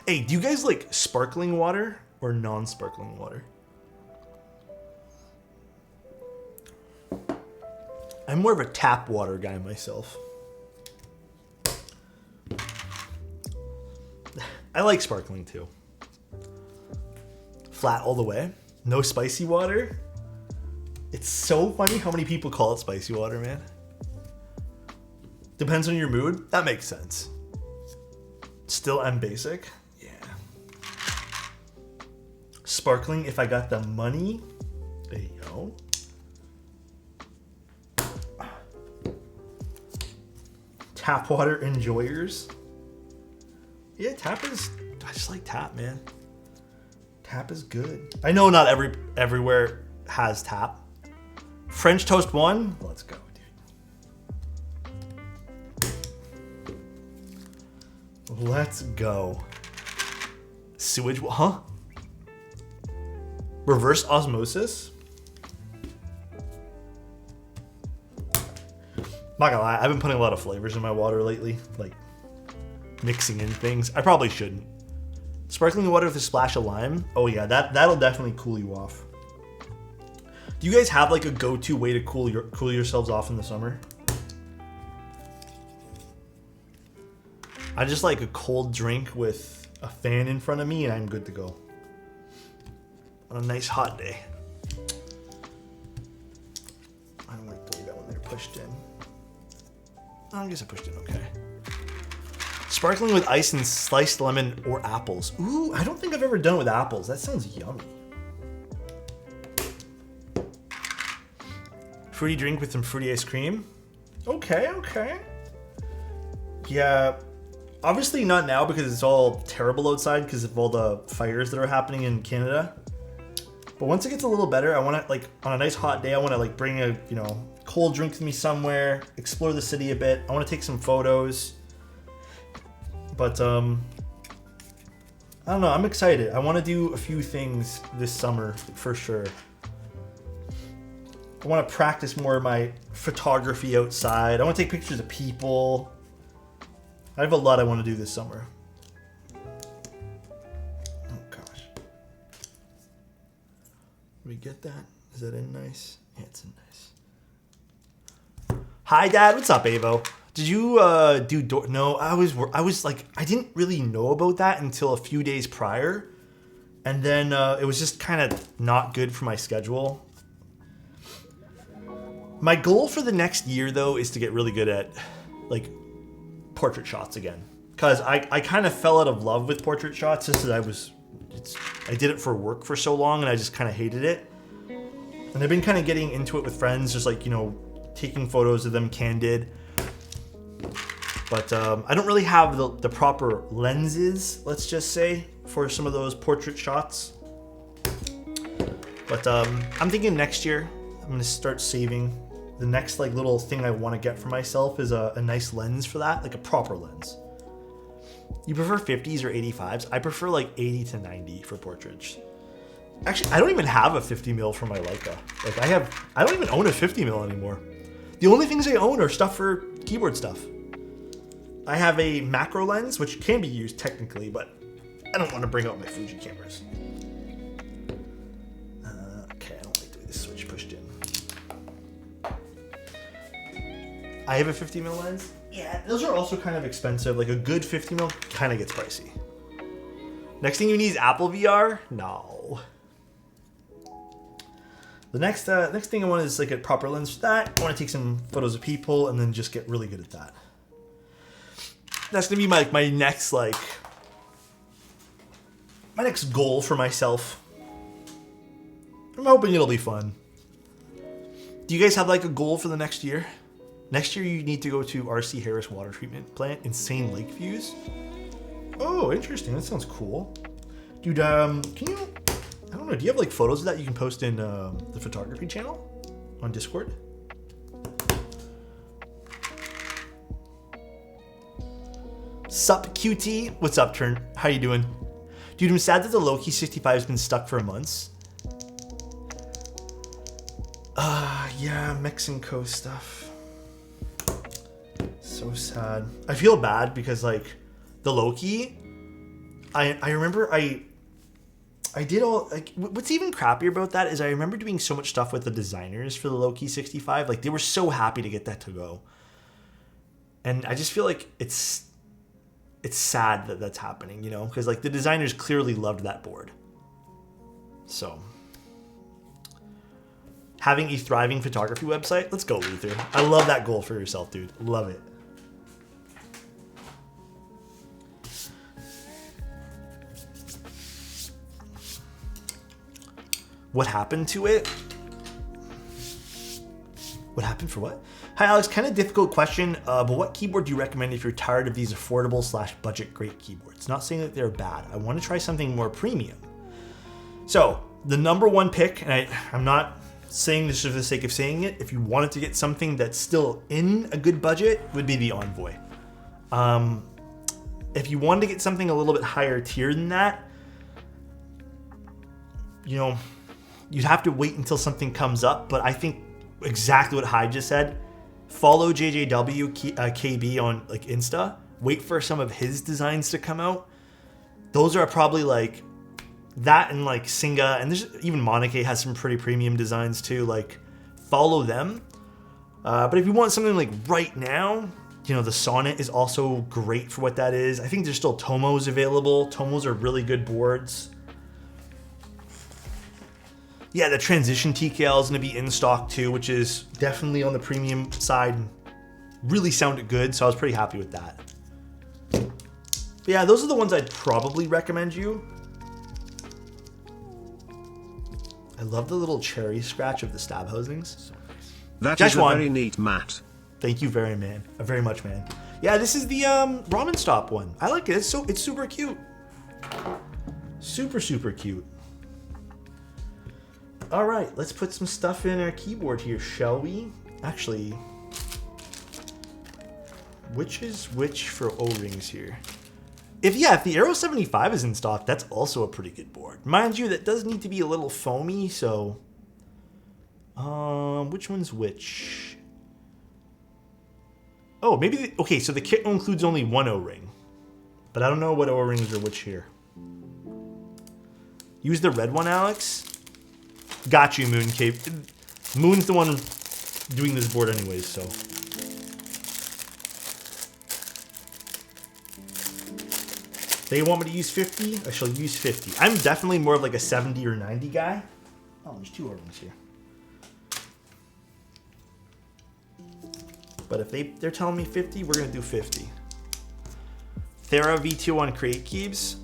Hey, do you guys like sparkling water or non-sparkling water? I'm more of a tap water guy myself. I like sparkling too. Flat all the way. No spicy water. It's so funny how many people call it spicy water, man. Depends on your mood. That makes sense. Still, I'm basic. Yeah. Sparkling if I got the money. There you go. Tap water enjoyers. Yeah, tap is. I just like tap, man. Tap is good. I know not everywhere has tap. French toast 1. Let's go, dude. Let's go. Sewage, huh? Reverse osmosis? Not gonna lie, I've been putting a lot of flavors in my water lately, like mixing in things. I probably shouldn't. Sparkling water with a splash of lime. Oh yeah, that'll definitely cool you off. Do you guys have like a go-to way to cool yourselves off in the summer? I just like a cold drink with a fan in front of me and I'm good to go. On a nice hot day. I don't like the way that when they're pushed in. I guess I pushed it okay. Sparkling with ice and sliced lemon or apples. Ooh, I don't think I've ever done it with apples. That sounds yummy. Fruity drink with some fruity ice cream. Okay, okay. Yeah, Obviously not now because it's all terrible outside because of all the fires that are happening in Canada. But once it gets a little better, I want to, like, on a nice hot day, I want to, like, bring a, you know, cold drink with me somewhere, explore the city a bit. I want to take some photos. But, I don't know. I'm excited. I want to do a few things this summer for sure. I want to practice more of my photography outside. I want to take pictures of people. I have a lot I want to do this summer. Oh, gosh. Did we get that? Is that in nice? Yeah, it's in nice. Hi, Dad. What's up, Avo? Did you do... No, I was like... I didn't really know about that until a few days prior. And then it was just kind of not good for my schedule. My goal for the next year, though, is to get really good at, like, portrait shots again. Because I kind of fell out of love with portrait shots just as I did it for work for so long and I just kind of hated it. And I've been kind of getting into it with friends, just like, you know, taking photos of them candid. But I don't really have the proper lenses, let's just say, for some of those portrait shots. But I'm thinking next year I'm going to start saving. The next, like, little thing I want to get for myself is a nice lens for that, like a proper lens. You prefer 50s or 85s? I prefer like 80 to 90 for portraits. Actually, I don't even have a 50mm for my Leica. Like, I don't even own a 50mm anymore. The only things I own are stuff for keyboard stuff. I have a macro lens, which can be used technically, but I don't want to bring out my Fuji cameras. Okay, I don't like the way this switch pushed in. I have a 50mm lens. Yeah, those are also kind of expensive. Like, a good 50mm kind of gets pricey. Next thing you need is Apple VR? No. The next thing I want is, like, a proper lens for that. I want to take some photos of people and then just get really good at that. That's gonna be my next, like, my next goal for myself. I'm hoping it'll be fun. Do you guys have, like, a goal for the next year? Next year, you need to go to RC Harris Water Treatment Plant, Insane Lake Views. Oh, interesting. That sounds cool. Dude, can you... I don't know. Do you have, like, photos of that you can post in the photography channel on Discord? Sup, QT? What's up, Turn? How you doing? Dude, I'm sad that the Loki 65 has been stuck for months. Yeah, Mexico stuff. So sad. I feel bad because, like, the Loki, I remember I did all, like, what's even crappier about that is I remember doing so much stuff with the designers for the Loki 65. Like, they were so happy to get that to go. And I just feel like it's sad that that's happening, you know? Because, like, the designers clearly loved that board. So, having a thriving photography website, let's go, Luther. I love that goal for yourself, dude. Love it. What happened to it? What happened for what? Hi, Alex. Kind of difficult question, but what keyboard do you recommend if you're tired of these affordable / budget great keyboards? Not saying that they're bad. I want to try something more premium. So the number one pick, and I'm not saying this for the sake of saying it, if you wanted to get something that's still in a good budget, would be the Envoy. If you wanted to get something a little bit higher tier than that, you know, you'd have to wait until something comes up. But I think exactly what Hyde just said. Follow JJW KB on, like, Insta. Wait for some of his designs to come out. Those are probably, like, that and, like, Singa, and there's even Monike has some pretty premium designs too. Like, follow them. But if you want something like right now, you know, the Sonnet is also great for what that is. I think there's still Tomos available. Tomos are really good boards. Yeah, the Transition TKL is going to be in stock too, which is definitely on the premium side. Really sounded good, so I was pretty happy with that. But yeah, those are the ones I'd probably recommend you. I love the little cherry scratch of the stab housings. That is a very neat mat. Thank you very much, man. Yeah, this is the ramen stop one. I like it. It's super cute. Super, super cute. All right, let's put some stuff in our keyboard here, shall we? Actually, which is which for O-rings here? If the Aero 75 is in stock, that's also a pretty good board. Mind you, that does need to be a little foamy, so which one's which? Oh, maybe okay, so the kit includes only one O-ring. But I don't know what O-rings are which here. Use the red one, Alex. Got you, Moon Cave. Moon's the one doing this board anyways, so. They want me to use 50? I shall use 50. I'm definitely more of like a 70 or 90 guy. Oh, there's two O-rings here. But if they're telling me 50, we're gonna do 50. Thera V2 Create Keeps.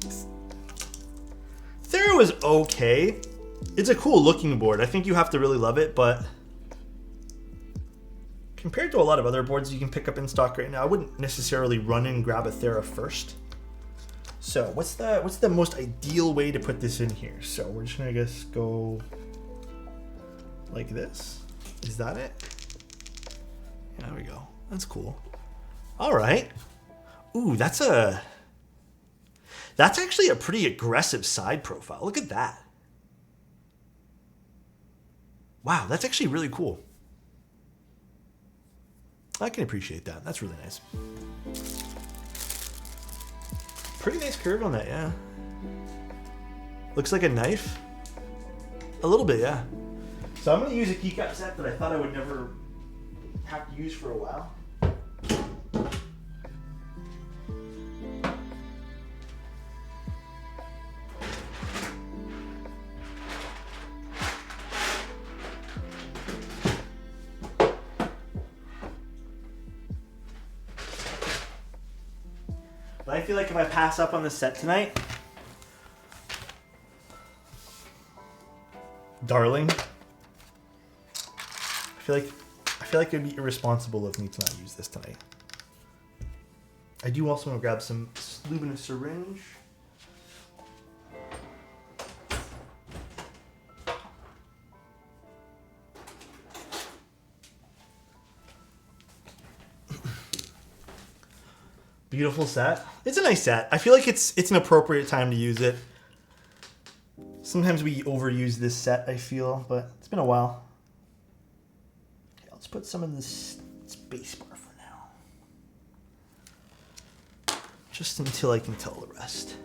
Thera was okay. It's a cool looking board. I think you have to really love it, but compared to a lot of other boards you can pick up in stock right now, I wouldn't necessarily run and grab a Thera first. So what's the most ideal way to put this in here? So we're just gonna, I guess, go like this. Is that it? Yeah, there we go. That's cool. All right. Ooh, that's actually a pretty aggressive side profile. Look at that. Wow, that's actually really cool. I can appreciate that. That's really nice. Pretty nice curve on that, yeah. Looks like a knife. A little bit, yeah. So I'm gonna use a keycap set that I thought I would never have to use for a while. But I feel like if I pass up on the set tonight, darling, I feel like it'd be irresponsible of me to not use this tonight. I do also want to grab some lube in a syringe. Beautiful set. It's a nice set. I feel like it's an appropriate time to use it. Sometimes we overuse this set, I feel, but it's been a while. Okay, let's put some in this space bar for now. Just until I can tell the rest.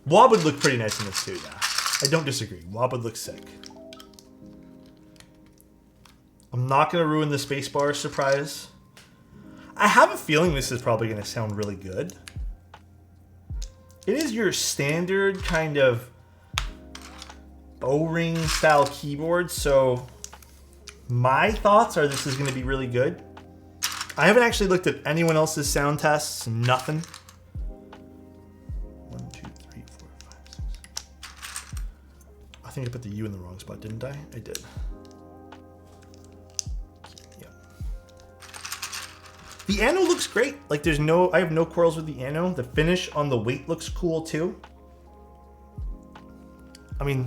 Wob would look pretty nice in this too, yeah. I don't disagree. Wob would look sick. I'm not going to ruin the space bar surprise. I have a feeling this is probably going to sound really good. It is your standard kind of O-ring style keyboard, so my thoughts are this is going to be really good. I haven't actually looked at anyone else's sound tests, nothing. 1, 2, 3, 4, 5, 6. I think I put the U in the wrong spot, didn't I? I did. The ano looks great. Like I have no quarrels with the ano. The finish on the weight looks cool too. I mean,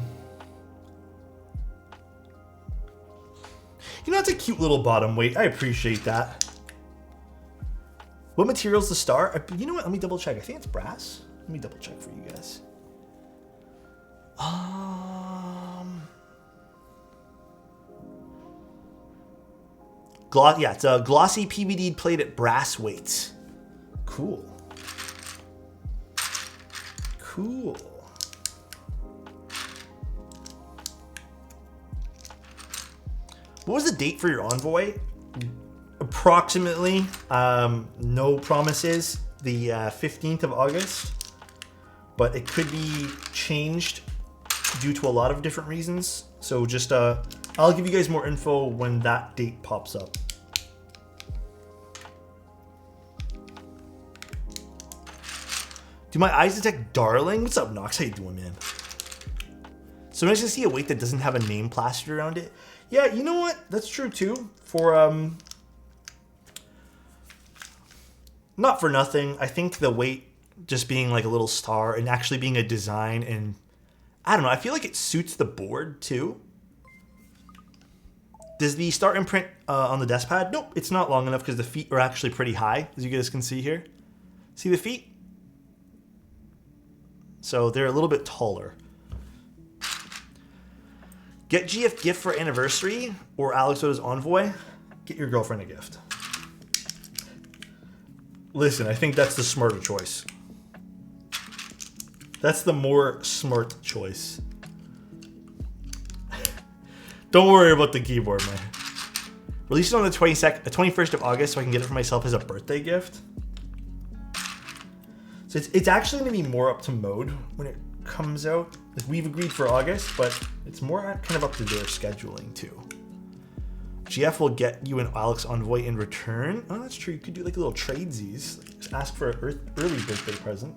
you know, it's a cute little bottom weight. I appreciate that. What material's the star? You know what? Let me double check. I think it's brass. Let me double check for you guys. Yeah, it's a glossy PVD plated brass weights. Cool. Cool. What was the date for your Envoy? Approximately, no promises, the 15th of August. But it could be changed due to a lot of different reasons. So just, I'll give you guys more info when that date pops up. Do my eyes detect darling? What's up, Nox? How you doing, man? So nice to see a weight that doesn't have a name plastered around it. Yeah, you know what? That's true too. For not for nothing. I think the weight just being like a little star and actually being a design, and I don't know, I feel like it suits the board too. Does the star imprint on the desk pad? Nope, it's not long enough because the feet are actually pretty high, as you guys can see here. See the feet? So they're a little bit taller. Get GF gift for anniversary or Alexotos Envoy. Get your girlfriend a gift. Listen, I think that's the smarter choice. That's the more smart choice. Don't worry about the keyboard, man. Release it on the 21st of August so I can get it for myself as a birthday gift. So it's actually going to be more up to Mode when it comes out. Like, we've agreed for August, but it's more kind of up to their scheduling too. GF will get you an Alex Envoy in return. Oh, that's true. You could do like a little tradesies. Just ask for an early birthday present.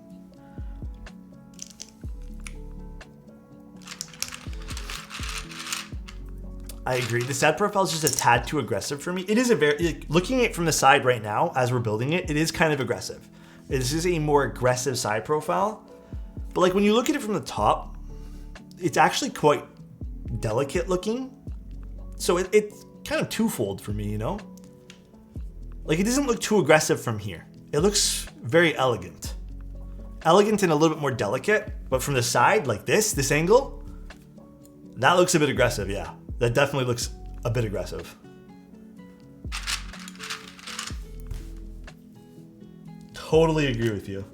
I agree. The stat profile is just a tad too aggressive for me. It is a very, like, looking at it from the side right now as we're building it, it is kind of aggressive. This is a more aggressive side profile. But like when you look at it from the top, it's actually quite delicate looking. So it's kind of twofold for me, you know? Like, it doesn't look too aggressive from here. It looks very elegant. Elegant and a little bit more delicate, but from the side, like this angle, that looks a bit aggressive, yeah. That definitely looks a bit aggressive. Totally agree with you.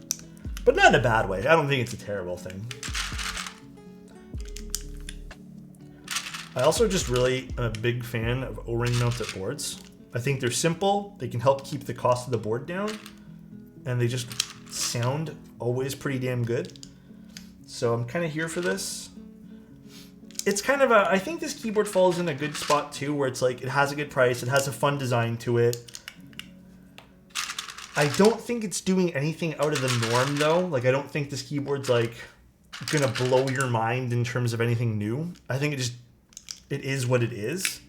But not in a bad way. I don't think it's a terrible thing. I also just really am a big fan of O-ring mounted boards. I think they're simple, they can help keep the cost of the board down, and they just sound always pretty damn good. So I'm kind of here for this. It's kind of a, I think this keyboard falls in a good spot too, where it's like, it has a good price, it has a fun design to it. I don't think it's doing anything out of the norm though. Like, I don't think this keyboard's like gonna blow your mind in terms of anything new. I think it is what it is.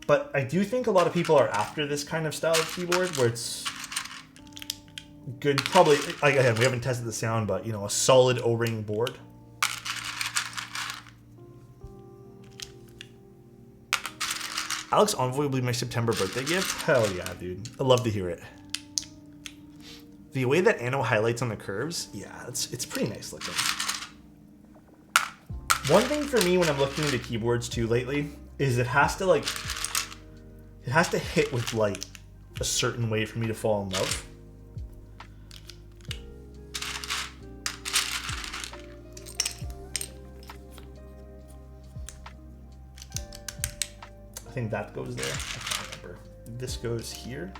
But I do think a lot of people are after this kind of style of keyboard where it's good, probably, again, we haven't tested the sound, but you know, a solid O-ring board. Alex Envoy will be my September birthday gift. Hell yeah, dude. I love to hear it. The way that Anno highlights on the curves, yeah, it's pretty nice looking. One thing for me when I'm looking into keyboards too lately is it has to hit with light a certain way for me to fall in love. I think that goes there. I can't remember. This goes here.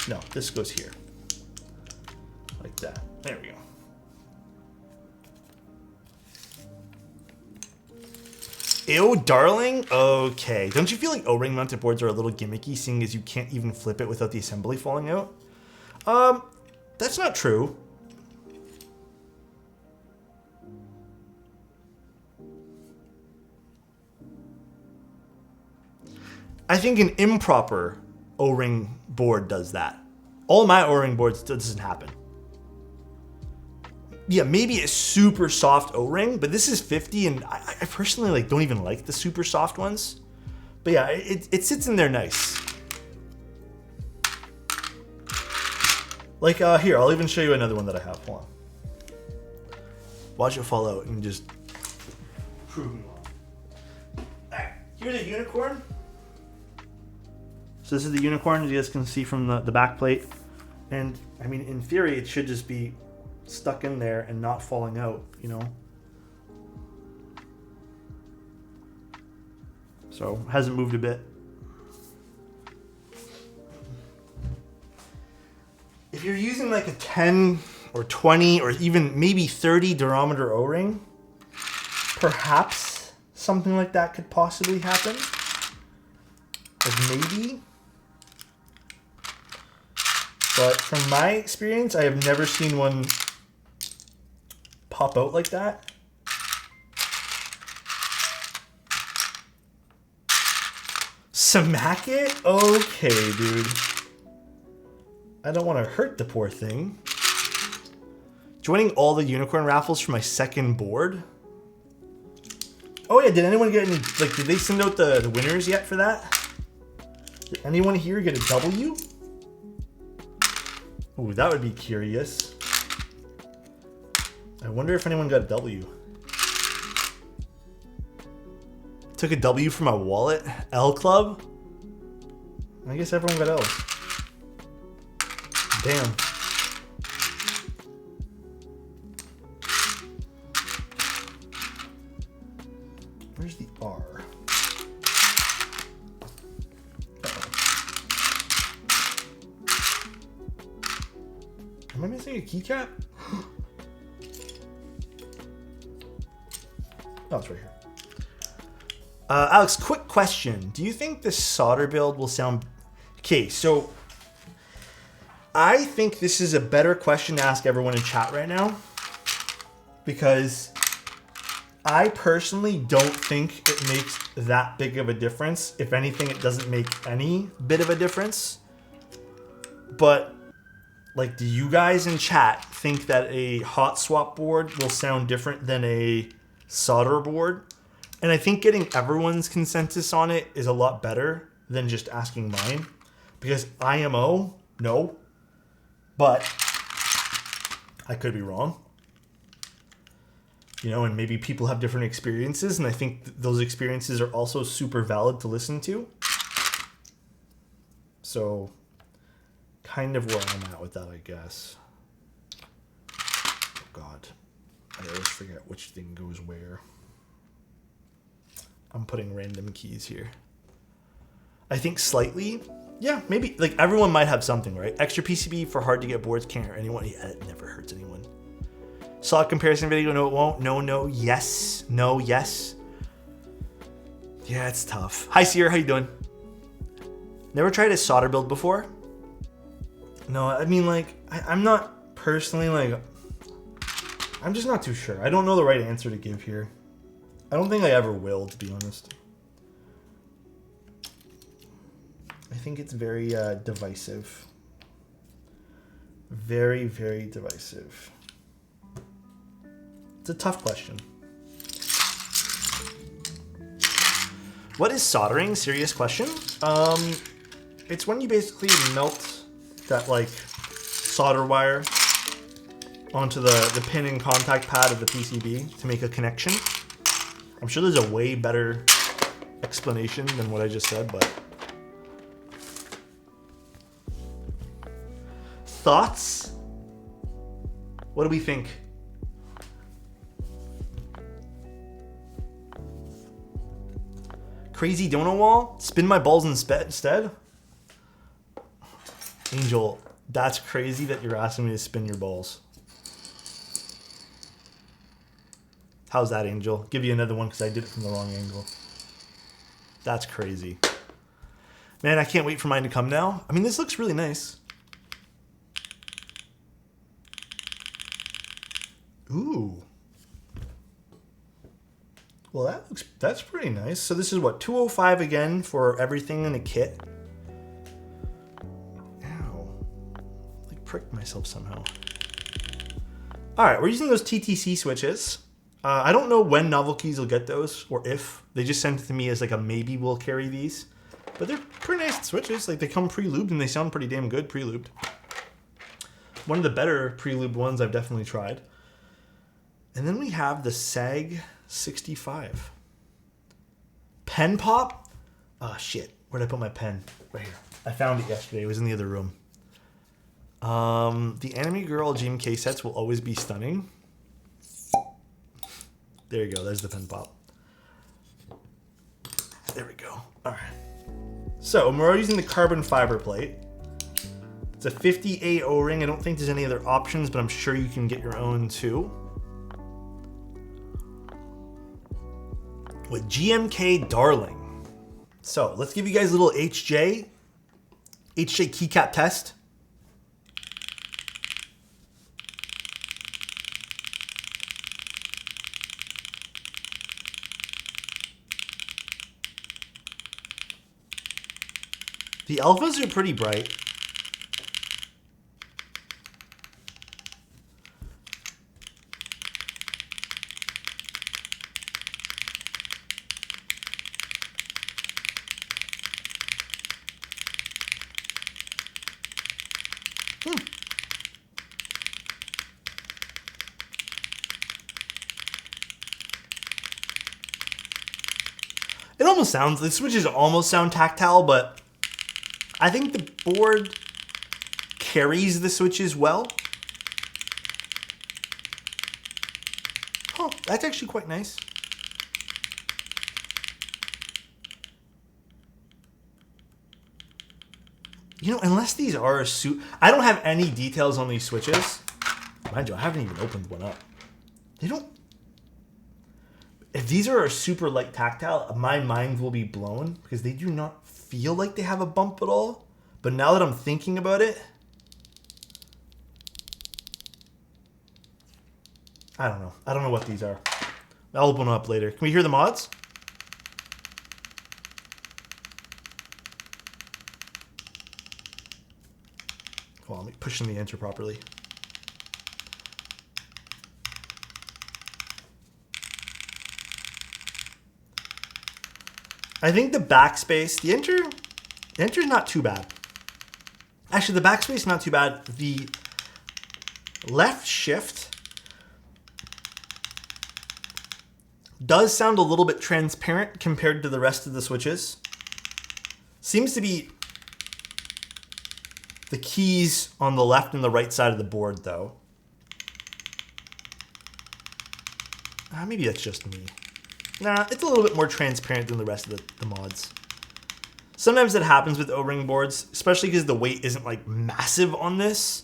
No, this goes here. Like that. There we go. Ew, darling? Okay. Don't you feel like O-ring mounted boards are a little gimmicky, seeing as you can't even flip it without the assembly falling out? That's not true. I think an improper O-ring board does that. All my O-ring boards doesn't happen. Yeah, maybe a super soft O-ring, but this is 50, and I personally like don't even like the super soft ones. But yeah, it sits in there nice. Like here, I'll even show you another one that I have. Hold on. Watch it fall out and just prove me wrong. Alright, here's a unicorn. So this is the unicorn, as you guys can see from the back plate. And I mean, in theory, it should just be stuck in there and not falling out, you know? So, hasn't moved a bit. If you're using like a 10 or 20 or even maybe 30 durometer O-ring, perhaps something like that could possibly happen. Like maybe. But from my experience, I have never seen one pop out like that. Smack it? Okay, dude. I don't want to hurt the poor thing. Joining all the unicorn raffles for my second board. Oh yeah, did anyone get any, like, did they send out the winners yet for that? Did anyone here get a W? Ooh, that would be curious. I wonder if anyone got a W. Took a W from my wallet. L Club? I guess everyone got L's. Damn. Where's the R? Am I missing a keycap? Oh, it's right here. Alex, quick question. Do you think the solder build will sound... Okay, so I think this is a better question to ask everyone in chat right now, because I personally don't think it makes that big of a difference. If anything, it doesn't make any bit of a difference. But, like, do you guys in chat think that a hot swap board will sound different than a solder board? And I think getting everyone's consensus on it is a lot better than just asking mine. Because IMO, no. But I could be wrong. You know, and maybe people have different experiences, and I think those experiences are also super valid to listen to. So, kind of where I'm at with that, I guess. Oh God, I always forget which thing goes where. I'm putting random keys here. I think slightly, yeah, maybe. Like, everyone might have something, right? Extra PCB for hard to get boards can't hurt anyone. Yeah, it never hurts anyone. Saw a comparison video. No, it won't. No, no, yes. No, yes. Yeah, it's tough. Hi, Sierra. How you doing? Never tried a solder build before? No, I mean, like, I'm not personally, like, I'm just not too sure. I don't know the right answer to give here. I don't think I ever will, to be honest. I think it's very divisive. Very, very divisive. It's a tough question. What is soldering? Serious question. It's when you basically melt that, like, solder wire onto the pin and contact pad of the PCB to make a connection. I'm sure there's a way better explanation than what I just said, but... Thoughts? What do we think? Crazy donut wall? Spin my balls instead? Angel, that's crazy that you're asking me to spin your balls. How's that, Angel? Give you another one because I did it from the wrong angle. That's crazy. Man, I can't wait for mine to come now. I mean, this looks really nice. Ooh. Well, that's pretty nice. So this is what, 205 again for everything in the kit. Ow. Like, pricked myself somehow. All right, we're using those TTC switches. I don't know when Novel Keys will get those, or if. They just sent it to me as like a maybe we'll carry these. But they're pretty nice switches. Like, they come pre-lubed and they sound pretty damn good pre-lubed. One of the better pre-lubed ones I've definitely tried. And then we have the SAAG65. Pen pop? Oh, shit. Where'd I put my pen? Right here. I found it yesterday. It was in the other room. The Anime Girl GMK sets will always be stunning. There you go. There's the pen pop. There we go. All right. So we're using the carbon fiber plate. It's a 50A O-ring. I don't think there's any other options, but I'm sure you can get your own too. With GMK Darling. So let's give you guys a little HJ keycap test. The alphas are pretty bright. It almost sounds, the switches almost sound tactile, but I think the board carries the switches well. Oh, that's actually quite nice. You know, unless these are a suit, I don't have any details on these switches. Mind you, I haven't even opened one up. They don't. If these are a super light tactile, my mind will be blown because they do not feel like they have a bump at all. But now that I'm thinking about it, I don't know. I don't know what these are. I'll open them up later. Can we hear the mods? Hold on, let me push them the enter properly. I think the backspace, the enter's not too bad. Actually, the backspace not too bad. The left shift does sound a little bit transparent compared to the rest of the switches. Seems to be the keys on the left and the right side of the board, though. Maybe that's just me. Nah, it's a little bit more transparent than the rest of the mods. Sometimes it happens with O-ring boards, especially because the weight isn't like massive on this.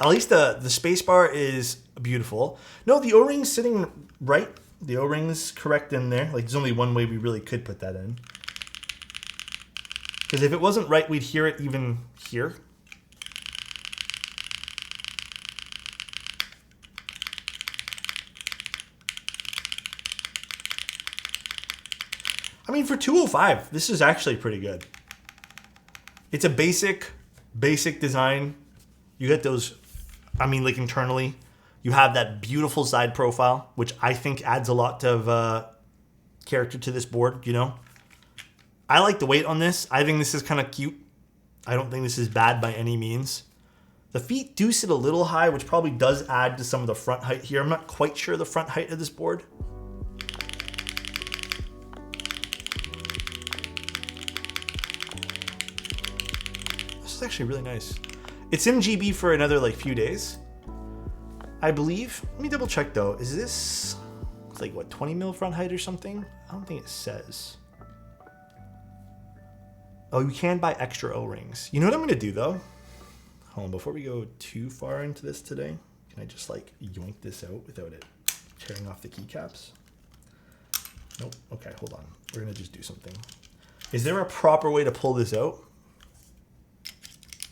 At least the spacebar is beautiful. No, the O-ring's sitting right. The O-ring's correct in there. Like, there's only one way we really could put that in. Because if it wasn't right, we'd hear it even here. I mean, for 205, this is actually pretty good. It's a basic design. You get those, I mean, like internally, you have that beautiful side profile, which I think adds a lot of character to this board, you know? I like the weight on this. I think this is kind of cute. I don't think this is bad by any means. The feet do sit a little high, which probably does add to some of the front height here. I'm not quite sure the front height of this board. This is actually really nice. It's in GB for another like few days, I believe. Let me double check though. Is this, it's like what, 20 mil front height or something? I don't think it says. Oh, you can buy extra O-rings. You know what I'm gonna do though? Hold on, before we go too far into this today, can I just like yoink this out without it tearing off the keycaps? Nope, okay, hold on. We're gonna just do something. Is there a proper way to pull this out?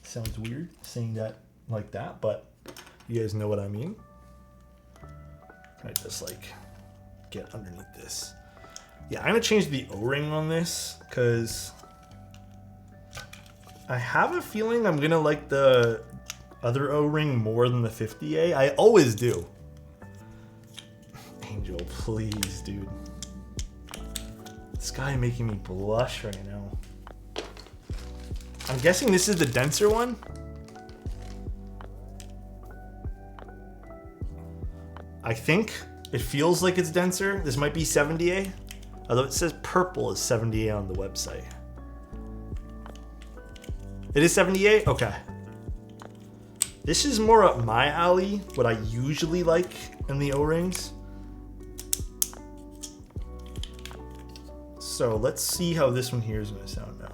Sounds weird saying that like that, but you guys know what I mean. I just like get underneath this. Yeah, I'm gonna change the O-ring on this because I have a feeling I'm gonna like the other O-ring more than the 50A. I always do. Angel, please, dude. This guy making me blush right now. I'm guessing this is the denser one. I think it feels like it's denser. This might be 70A, although it says purple is 70A on the website. It is 78? Okay. This is more up my alley, what I usually like in the O-rings. So let's see how this one here is going to sound now.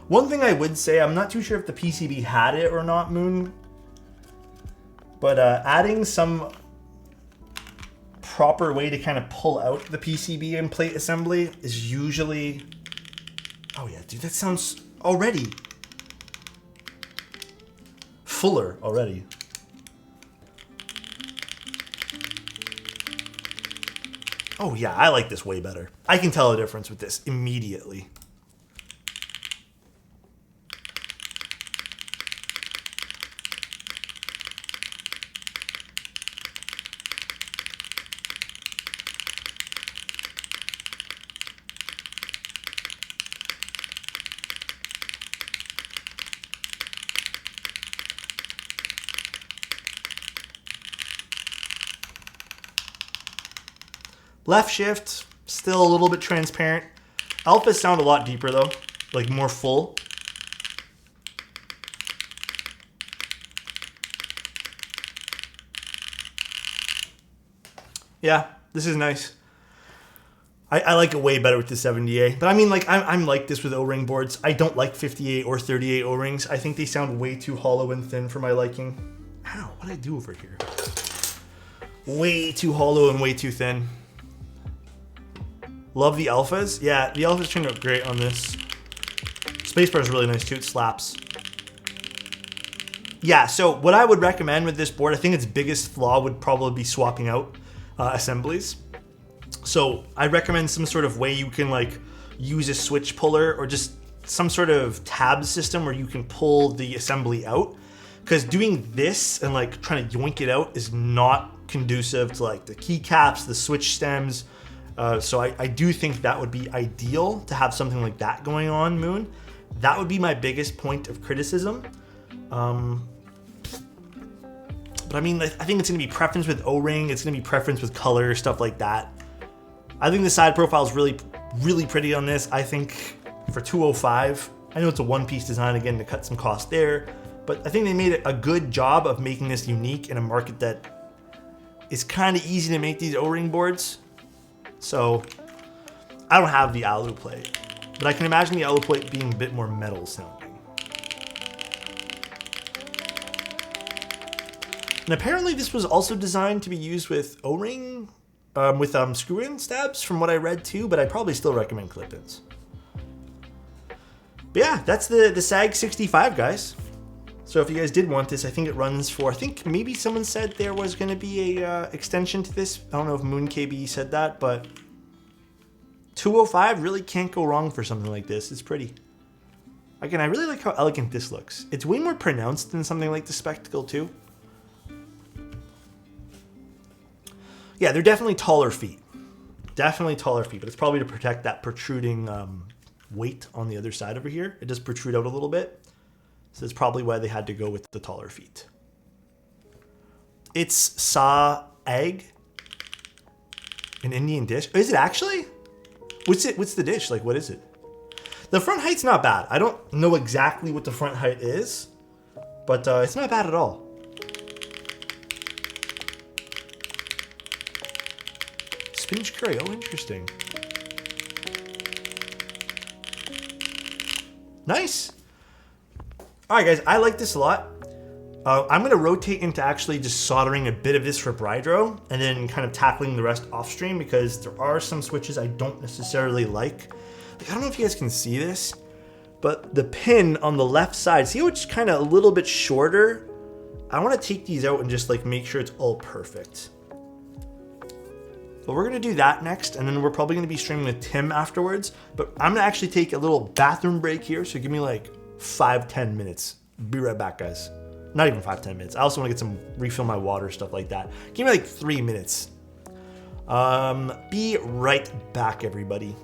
One thing I would say, I'm not too sure if the PCB had it or not, Moon, but adding some proper way to kind of pull out the PCB and plate assembly is usually... Oh yeah, dude, that sounds already fuller already. Oh yeah, I like this way better. I can tell a difference with this immediately. Left shift, still a little bit transparent. Alphas sound a lot deeper though, like more full. Yeah, this is nice. I like it way better with the 70A. But I mean, like, I'm like this with O-ring boards. I don't like 58 or 38 O-rings. I think they sound way too hollow and thin for my liking. Ow, what did I do over here? Way too hollow and way too thin. Love the alphas. Yeah, the alphas turned out great on this. Spacebar is really nice too. It slaps. Yeah, so what I would recommend with this board, I think its biggest flaw would probably be swapping out assemblies. So I recommend some sort of way you can like use a switch puller or just some sort of tab system where you can pull the assembly out. Because doing this and like trying to yoink it out is not conducive to like the keycaps, the switch stems. So I do think that would be ideal to have something like that going on, Moon. That would be my biggest point of criticism. But I mean, I think it's going to be preference with O-ring. It's going to be preference with color, stuff like that. I think the side profile is really, really pretty on this. I think for 205, I know it's a one-piece design again to cut some cost there, but I think they made a good job of making this unique in a market that is kind of easy to make these O-ring boards. So I don't have the alu plate, but I can imagine the alu plate being a bit more metal sounding. And apparently this was also designed to be used with O-ring, with screw-in stabs from what I read too, but I probably still recommend clip-ins. But yeah, that's the SAAG65, guys. So if you guys did want this, I think it runs for, I think maybe someone said there was going to be a extension to this. I don't know if Moon KB said that, but 205 really can't go wrong for something like this. It's pretty. Again, I really like how elegant this looks. It's way more pronounced than something like the Spectacle too. Yeah, they're definitely taller feet. Definitely taller feet, but it's probably to protect that protruding weight on the other side over here. It does protrude out a little bit. So that's probably why they had to go with the taller feet. It's SAAG, an Indian dish. Is it actually? What's the dish? Like, what is it? The front height's not bad. I don't know exactly what the front height is, but it's not bad at all. Spinach curry, oh, interesting. Nice. All right, guys, I like this a lot. I'm gonna rotate into actually just soldering a bit of this for Brydro and then kind of tackling the rest off stream because there are some switches I don't necessarily like. I don't know if you guys can see this, but the pin on the left side, see how it's kind of a little bit shorter? I wanna take these out and just like make sure it's all perfect. But we're gonna do that next, and then we're probably gonna be streaming with Tim afterwards. But I'm gonna actually take a little bathroom break here, so give me like 5-10 minutes. Be right back, guys. Not even 5-10 minutes. I also wanna get some, refill my water, stuff like that. Give me like 3 minutes. Be right back, everybody.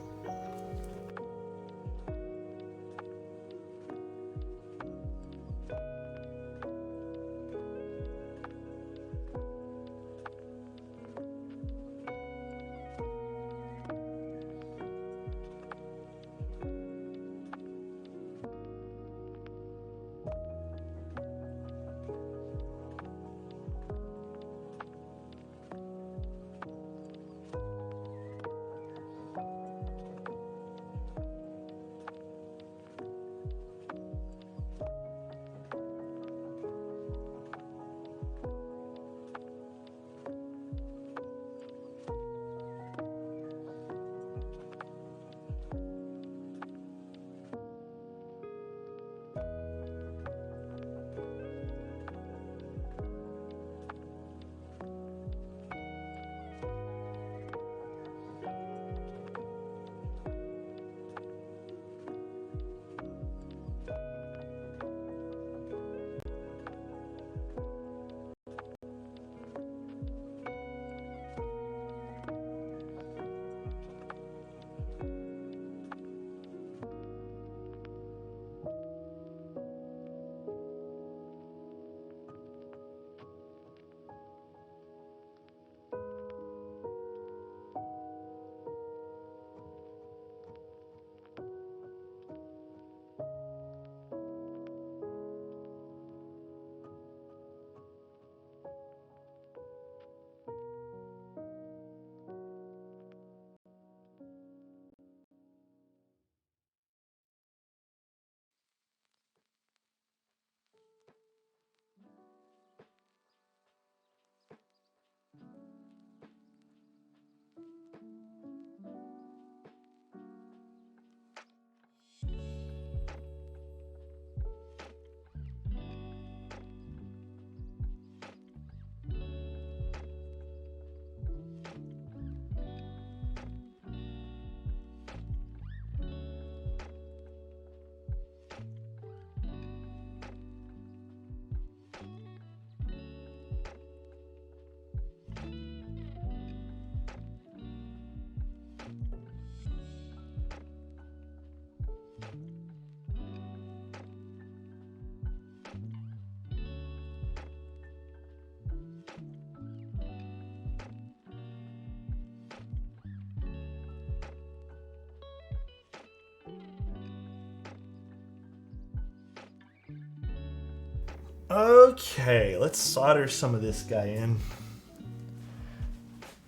Okay, let's solder some of this guy in.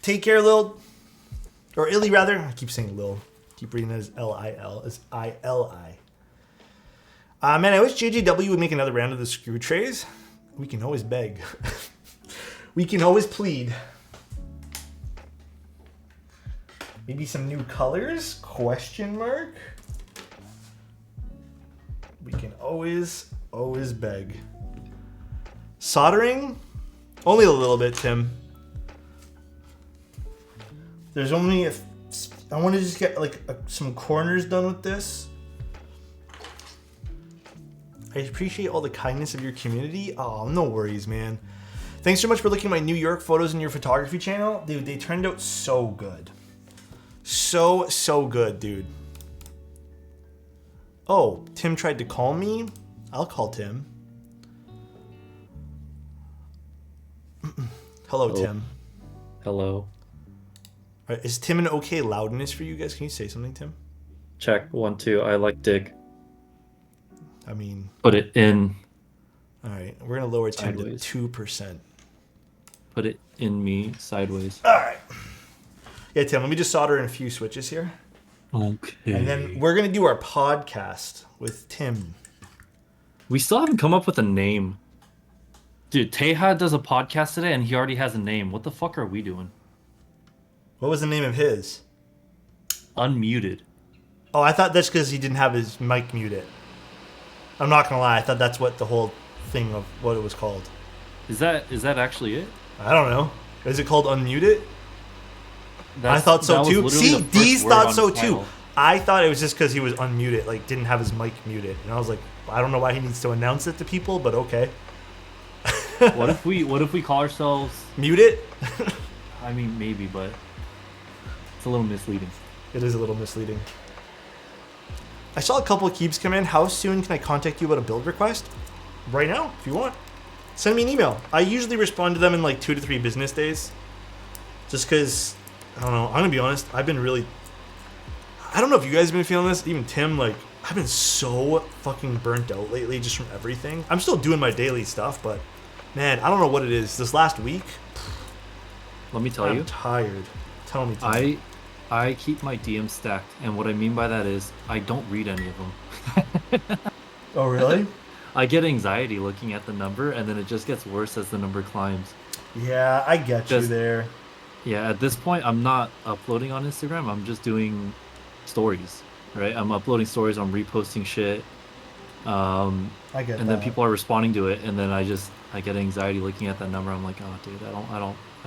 Take care, Lil. Or Illy, rather. I keep saying Lil. Keep reading it as L-I-L. As I-L-I. Man, I wish JJW would make another round of the screw trays. We can always beg. We can always plead. Maybe some new colors? Question mark? We can always beg. Soldering? Only a little bit, Tim. There's only I want to just get like some corners done with this. I appreciate all the kindness of your community. Oh, no worries, man. Thanks so much for looking at my New York photos in your photography channel. Dude, they turned out so good. So good, dude. Oh, Tim tried to call me. I'll call Tim. Hello, Tim. Hello. All right, is Tim an okay loudness for you guys? Can you say something, Tim? Check 1 2. I like dick. I mean, Put it in. all right, we're gonna lower Tim Sideways. to 2%. Put it in me sideways. All right. Yeah, Tim. Let me just solder in a few switches here, Okay. and then we're gonna do our podcast with Tim. We still haven't come up with a name. Dude, Teja does a podcast today and he already has a name. What the fuck are we doing? What was the name of his? Unmuted. Oh, I thought that's because he didn't have his mic muted. I'm not gonna lie. I thought that's what the whole thing of what it was called. Is that actually it? I don't know. Is it called unmuted? I That's- thought so that was too. literally See, the first Deez word thought on so the too. title. I thought it was just because he was unmuted, like didn't have his mic muted, and I was like, I don't know why he needs to announce it to people, but okay. What if we call ourselves? Mute it. I mean, maybe, but it's a little misleading. It is a little misleading. I saw a couple of keeps come in. How soon can I contact you about a build request? Right now, if you want. Send me an email. I usually respond to them in like 2 to 3 business days. Just because, I don't know, I'm going to be honest, I've been really... I don't know if you guys have been feeling this, even Tim, like, I've been so fucking burnt out lately just from everything. I'm still doing my daily stuff, but man, I don't know what it is. This last week, Let me tell I'm you. tired. Tell me, Tim. I keep my DMs stacked, and what I mean by that is I don't read any of them. Oh, really? I get anxiety looking at the number, and then it just gets worse as the number climbs. Yeah, I get you Just- there. Yeah, at this point, I'm not uploading on Instagram. I'm just doing stories, right? I'm uploading stories. I'm reposting shit, I get and that. then people are responding to it, and then I get anxiety looking at that number. I'm like, oh, dude, I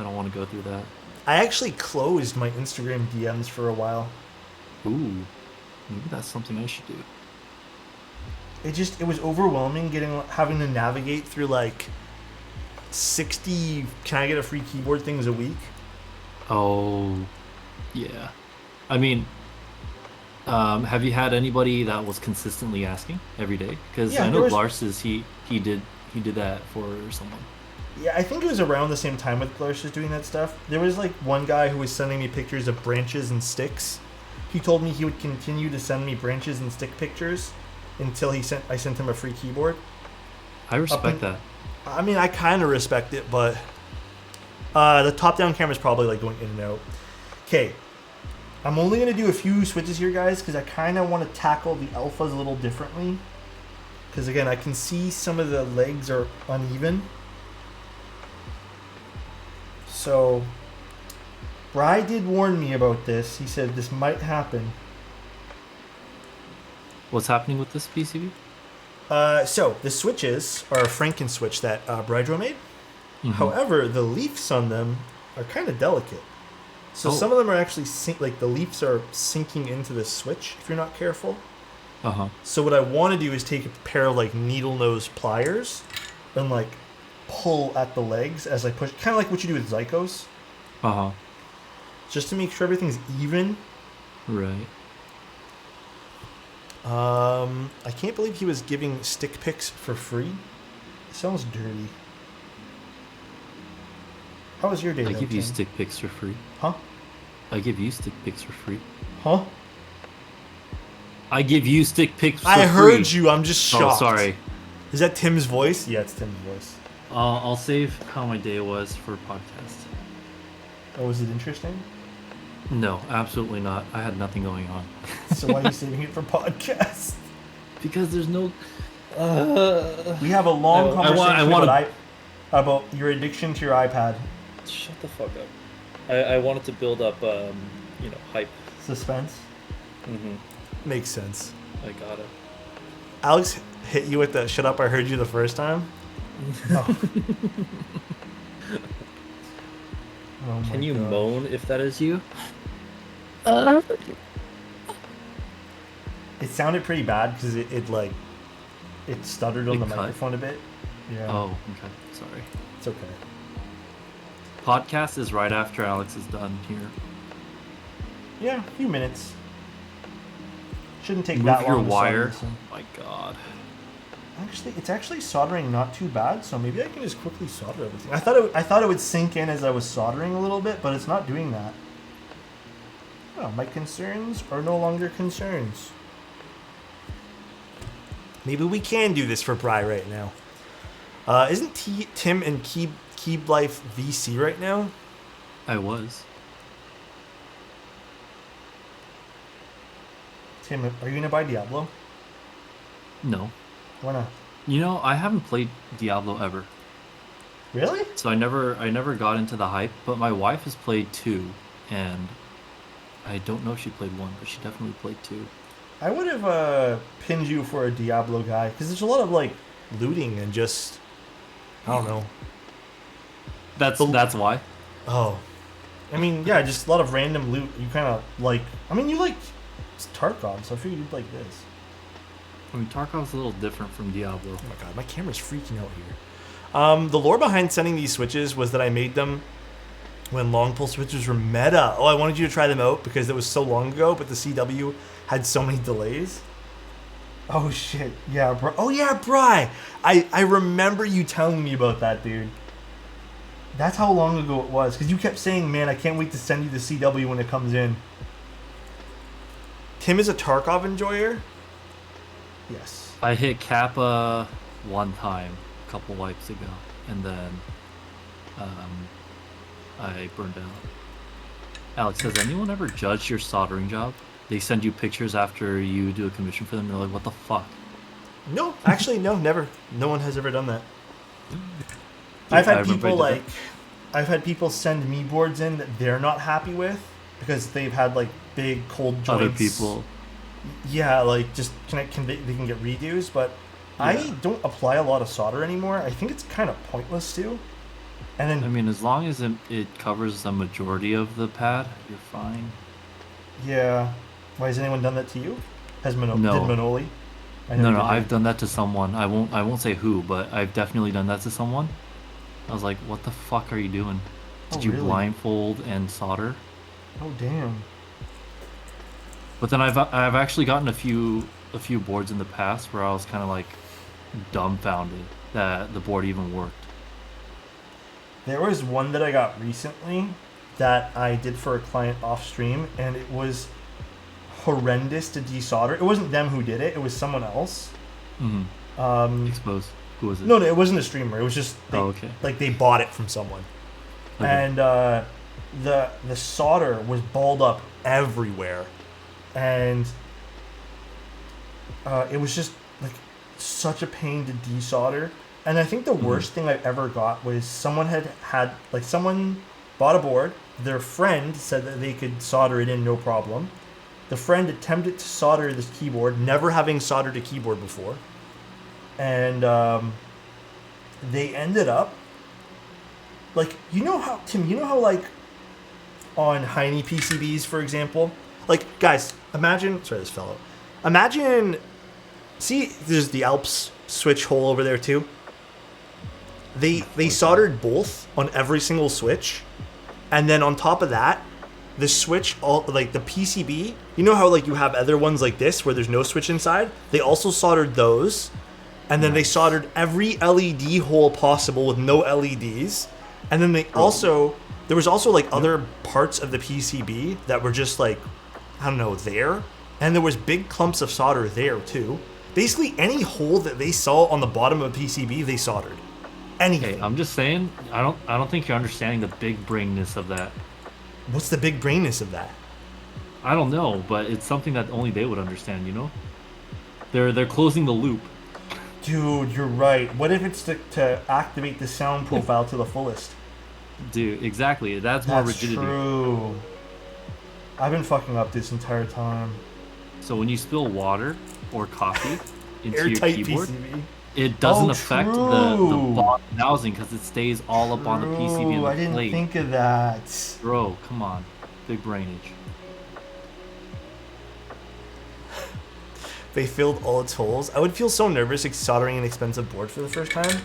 don't want to go through that. I actually closed my Instagram DMs for a while. Ooh, maybe that's something I should do. It was overwhelming having to navigate through like 60 can I get a free keyboard things a week. Oh, yeah. I mean, have you had anybody that was consistently asking every day? Because Yeah, I there know was- Lars is he did that for someone. Yeah, I think it was around the same time with Larsus doing that stuff. There was like one guy who was sending me pictures of branches and sticks. He told me he would continue to send me branches and stick pictures until I sent him a free keyboard. I respect that. I mean, I kind of respect it, but the top-down camera is probably like going in and out. Okay, I'm only going to do a few switches here, guys, because I kind of want to tackle the alphas a little differently. Because, again, I can see some of the legs are uneven. So, Bri did warn me about this. He said this might happen. What's happening with this PCB? So, the switches are a Franken switch that Brydro made. Mhm. However, the leaves on them are kind of delicate. So Oh. some of them are actually like the leaves are sinking into the switch if you're not careful. Uh-huh. So what I want to do is take a pair of like needle nose pliers and like pull at the legs as I push, kind of like what you do with Zycos, Uh-huh. just to make sure everything's even. Right. I can't believe he was giving stick pics for free. It sounds dirty. How was your day? I though, give you Tim? stick pics for free. Huh? I give you stick pics for free. Huh? I give you stick pics for I free. heard you. I'm just Oh, shocked. sorry. Is that Tim's voice? Yeah, it's Tim's voice. I'll save how my day was for podcast. Oh, was it interesting? No, absolutely not. I had nothing going on. So why are you saving it for podcast? Because there's no. We have a long conversation I about your addiction to your iPad. Shut the fuck up. I wanted to build up, hype. Suspense? Mm-hmm. Makes sense. I gotta. Alex hit you with the shut up, I heard you the first time? Oh. Oh Can you gosh. moan if that is you? It sounded pretty bad because it stuttered on It the cut? microphone a bit. Yeah. Oh, okay. Sorry. It's okay. Podcast is right after Alex is done here. Yeah, a few minutes. Shouldn't take Move that your long. to wire. solder, My God. Actually, it's actually soldering not too bad, so maybe I can just quickly solder everything. I thought it would sink in as I was soldering a little bit, but it's not doing that. Oh, my concerns are no longer concerns. Maybe we can do this for Bri right now. Isn't Tim in Keep Life VC right now? I was. Tim, are you gonna buy Diablo? No. Why not? You know, I haven't played Diablo ever. Really? So I never got into the hype, but my wife has played 2, and I don't know if she played 1, but she definitely played 2. I would have pinned you for a Diablo guy, because there's a lot of, like, looting and just... I don't know. That's why. Oh. I mean, yeah, just a lot of random loot. You kind of like... I mean, you like Tarkov, so I figured you'd like this. I mean, Tarkov's a little different from Diablo. Oh my god, my camera's freaking out here. The lore behind sending these switches was that I made them when long pull switches were meta. Oh, I wanted you to try them out because it was so long ago, but the CW had so many delays. Oh shit, yeah, bro. Oh yeah, Bri. I remember you telling me about that, dude. That's how long ago it was, because you kept saying, man, I can't wait to send you the CW when it comes in. Tim is a Tarkov enjoyer? Yes. I hit Kappa one time, a couple wipes ago, and then I burned out. Alex, has anyone ever judged your soldering job? They send you pictures after you do a commission for them, and they're like, what the fuck? No, actually, no, never. No one has ever done that. Dude, I've had I remember people I did I've had people send me boards in that they're not happy with because they've had like big cold joints. Other people. Yeah, like just they can get redos, but Yeah. I don't apply a lot of solder anymore. I think it's kind of pointless too. And then I mean, as long as it covers the majority of the pad, you're fine. yeah, why has anyone done that to you? Did No. Manoli? I know No, you no, did. I've done that to someone. I won't say who, but I've definitely done that to someone. I was like, what the fuck are you doing? Did you really? blindfold and solder? Oh damn. But then I've actually gotten a few boards in the past where I was kind of like dumbfounded that the board even worked. There was one that I got recently that I did for a client off stream, and it was horrendous to desolder. It wasn't them who did it; it was someone else. Mm-hmm. Expose. Who was it? No, it wasn't a streamer. It was just okay. Like they bought it from someone, Okay. and the solder was balled up everywhere, and it was just like such a pain to desolder. And I think the worst thing I ever got was someone someone bought a board. Their friend said that they could solder it in no problem. The friend attempted to solder this keyboard, never having soldered a keyboard before. And they ended up, like, you know how, Tim, like, on Heine PCBs, for example? Like, guys, imagine, sorry, this fell out. Imagine, see, there's the Alps switch hole over there, too? They soldered both on every single switch, and then on top of that, the switch, like the PCB, you know how like you have other ones like this where there's no switch inside? They also soldered those, and then they soldered every LED hole possible with no LEDs, and then there was also like other parts of the PCB that were just like, I don't know, there, and there was big clumps of solder there too. Basically, any hole that they saw on the bottom of a PCB, they soldered. Anything. Okay, I'm just saying, I don't think you're understanding the big brainness of that. What's the big brainness of that? I don't know, but it's something that only they would understand, you know? They're closing the loop. Dude, you're right. What if it's to activate the sound profile to the fullest? Dude, exactly. That's more rigidity. True. I've been fucking up this entire time. So when you spill water or coffee into your Airtight keyboard, PCB. it doesn't Oh, affect the true. bottom housing because it stays all up on the PCB and the I didn't plate. think of that. Bro, come on. Big brainage. They filled all its holes. I would feel so nervous soldering an expensive board for the first time.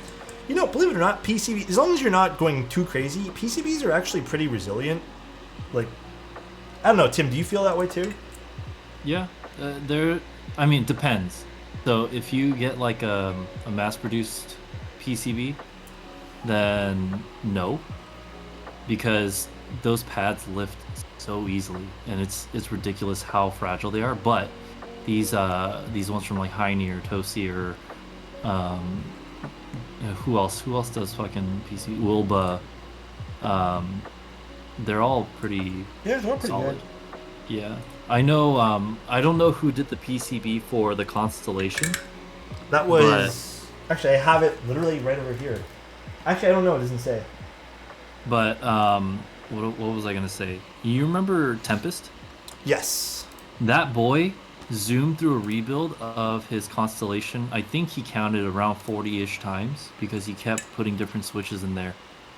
You know, believe it or not, PCB, as long as you're not going too crazy, PCBs are actually pretty resilient. Like, I don't know, Tim, do you feel that way too? Yeah, I mean, it depends. So if you get like a mass-produced PCB, then no, because those pads lift so easily, and it's ridiculous how fragile they are. But these ones from like Heine or Tosi or who else does fucking PC Wilba, they're all pretty Yeah, they're pretty solid. good. Yeah, I know. I don't know who did the PCB for the Constellation. That was... Actually, I have it literally right over here. Actually, I don't know. It doesn't say. But what was I gonna say? You remember Tempest? Yes. That boy zoomed through a rebuild of his Constellation. I think he counted around 40-ish times because he kept putting different switches in there.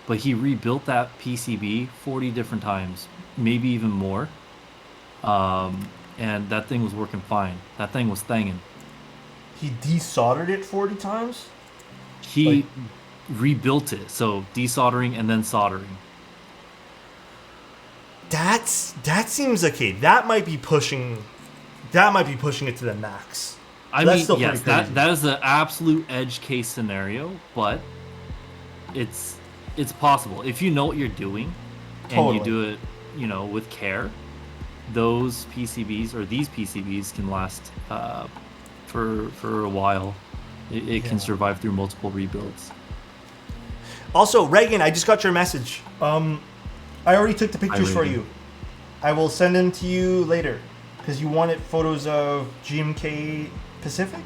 But he rebuilt that PCB 40 different times, maybe even more. And that thing was working fine. That thing was thangin'. He desoldered it 40 times? He rebuilt it, so desoldering and then soldering. That seems okay. That might be pushing it to the max. I That's mean, still yes, pretty crazy. that is the absolute edge case scenario, but it's possible if you know what you're doing and Totally. you do it, you know, with care. Those PCBs or these PCBs can last for a while. It can survive through multiple rebuilds. Also, Reagan, I just got your message. I already took the pictures for you. I will send them to you later because you wanted photos of GMK Pacific.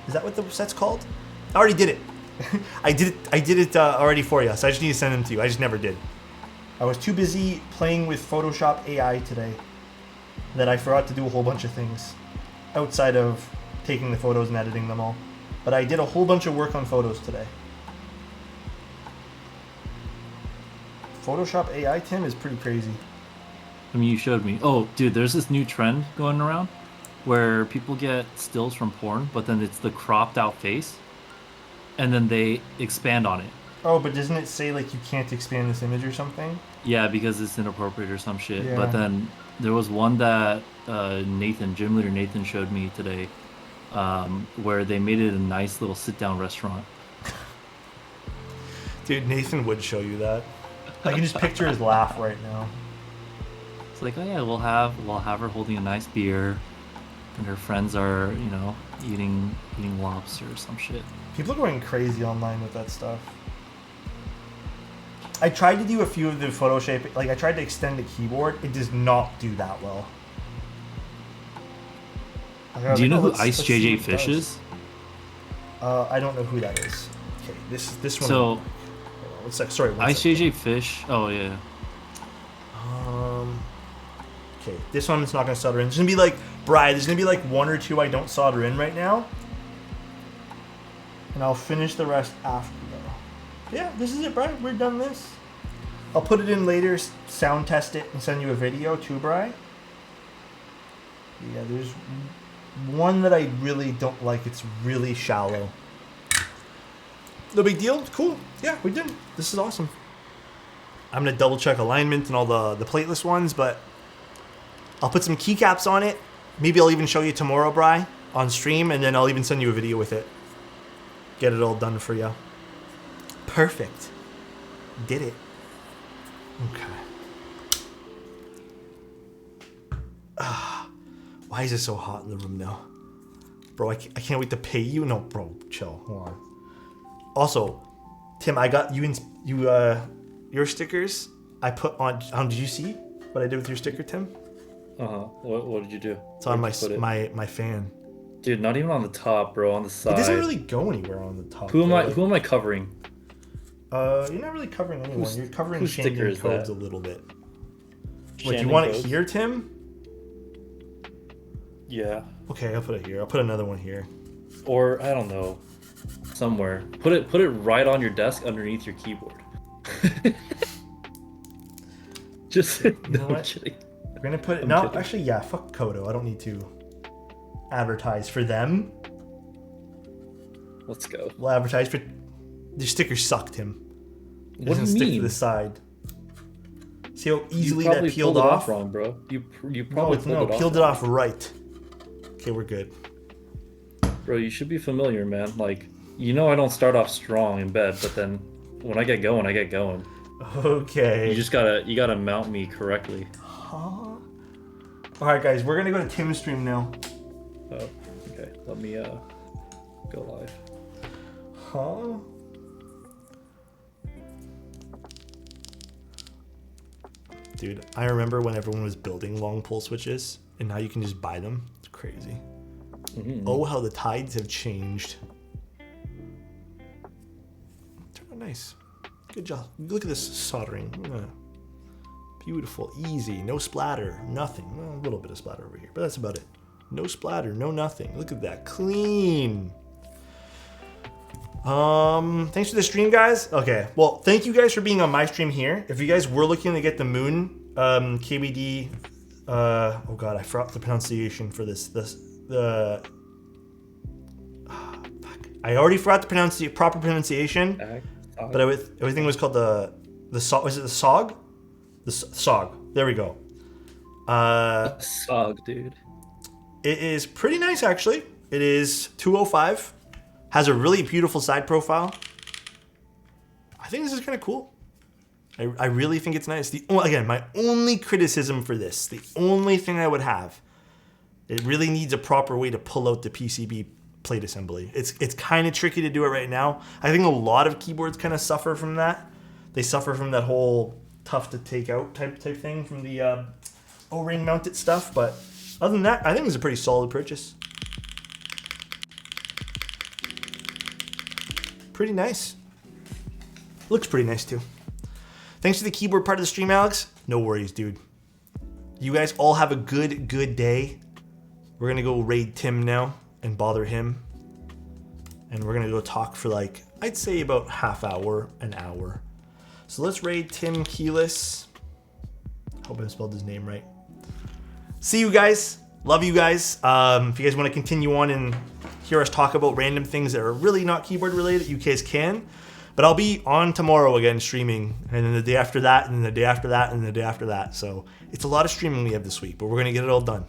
Is that what the set's called? I already did it. I did it already for you, so I just need to send them to you. I just never did. I was too busy playing with Photoshop AI today that I forgot to do a whole bunch of things outside of taking the photos and editing them all. But I did a whole bunch of work on photos today. Photoshop AI, Tim, is pretty crazy. I mean, you showed me. Oh, dude, there's this new trend going around where people get stills from porn, but then it's the cropped out face, and then they expand on it. Oh, but doesn't it say like you can't expand this image or something? Yeah, because it's inappropriate or some shit. Yeah. But then there was one that gym leader Nathan showed me today, where they made it a nice little sit-down restaurant. Dude, Nathan would show you that. I can just picture his laugh right now. It's like, oh yeah, we'll have her holding a nice beer, and her friends are, you know, eating lobster or some shit. People are going crazy online with that stuff. I tried to do a few of the Photoshop, like I tried to extend the keyboard. It does not do that well. Do you know who Ice JJ Fish is? I don't know who that is. Okay, this one. So, sorry. Ice JJ Fish. Oh yeah. Okay, this one's not gonna solder in. There's gonna be like, there's gonna be like one or two I don't solder in right now, and I'll finish the rest after though. Yeah, this is it, Bri. We're done this. I'll put it in later, sound test it, and send you a video too, Bri. Yeah, there's one that I really don't like. It's really shallow. No big deal. Cool. Yeah, we did. This is awesome. I'm gonna double check alignment and all the plateless ones, but I'll put some keycaps on it. Maybe I'll even show you tomorrow, Bri, on stream, and then I'll even send you a video with it. Get it all done for you. Perfect. Did it. Okay. Why is it so hot in the room now? Bro, I can't wait to pay you. No, bro, chill. Hold on. Also, Tim, I got you your stickers. I put on. Did you see what I did with your sticker, Tim? What did you do? It's on my fan. Dude, not even on the top, bro. On the side. It doesn't really go anywhere on the top. Who am I covering? You're not really covering anyone. You're covering Shandon codes a little bit. What, do you want it here, Tim? Yeah. Okay, I'll put it here. I'll put another one here. Or I don't know, somewhere. Put it right on your desk underneath your keyboard. Just you know what? Kidding. We're gonna put it. No, actually, yeah. Fuck Kodo. I don't need to advertise for them. Let's go. We'll advertise for. Your stickers sucked, Tim. It What do doesn't you stick mean? to the side. See how easily you that peeled pulled it off? wrong, bro. You probably peeled it off right. Okay, we're good. Bro, you should be familiar, man. Like, you know I don't start off strong in bed, but then when I get going, I get going. Okay. You gotta mount me correctly. Huh? Alright guys, we're gonna go to Tim's stream now. Oh, okay. Let me go live. Huh? Dude, I remember when everyone was building long pole switches, and now you can just buy them. It's crazy. Mm-hmm. Oh, how the tides have changed. Turned out nice. Good job. Look at this soldering. Beautiful, easy, no splatter, nothing. Well, a little bit of splatter over here, but that's about it. No splatter, no nothing. Look at that, clean. Thanks for the stream, guys. Okay, well, thank you guys for being on my stream here. If you guys were looking to get the moon, KBD, oh god, I forgot the pronunciation for this. I already forgot the proper pronunciation, but everything was called the was it the SAAG? The SAAG. There we go. SAAG, dude. It is pretty nice, actually. It is 205. Has a really beautiful side profile. I think this is kind of cool. I really think it's nice. Again, my only criticism for this, the only thing I would have, it really needs a proper way to pull out the PCB plate assembly. It's kind of tricky to do it right now. I think a lot of keyboards kind of suffer from that. They suffer from that whole tough to take out type thing from the O-ring mounted stuff. But other than that, I think it's a pretty solid purchase. Pretty nice. Looks pretty nice too. Thanks for the keyboard part of the stream, Alex. No worries, dude. You guys all have a good day. We're gonna go raid Tim now and bother him. And we're gonna go talk for like, I'd say about half hour, an hour. So let's raid Tim Keyless. Hope I spelled his name right. See you guys. Love you guys. If you guys want to continue on and hear us talk about random things that are really not keyboard related, you guys can. But I'll be on tomorrow again streaming, and then the day after that, and then the day after that, and the day after that. So it's a lot of streaming we have this week, but we're going to get it all done.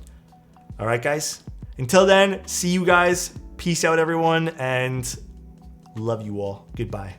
All right, guys? Until then, see you guys. Peace out, everyone, and love you all. Goodbye.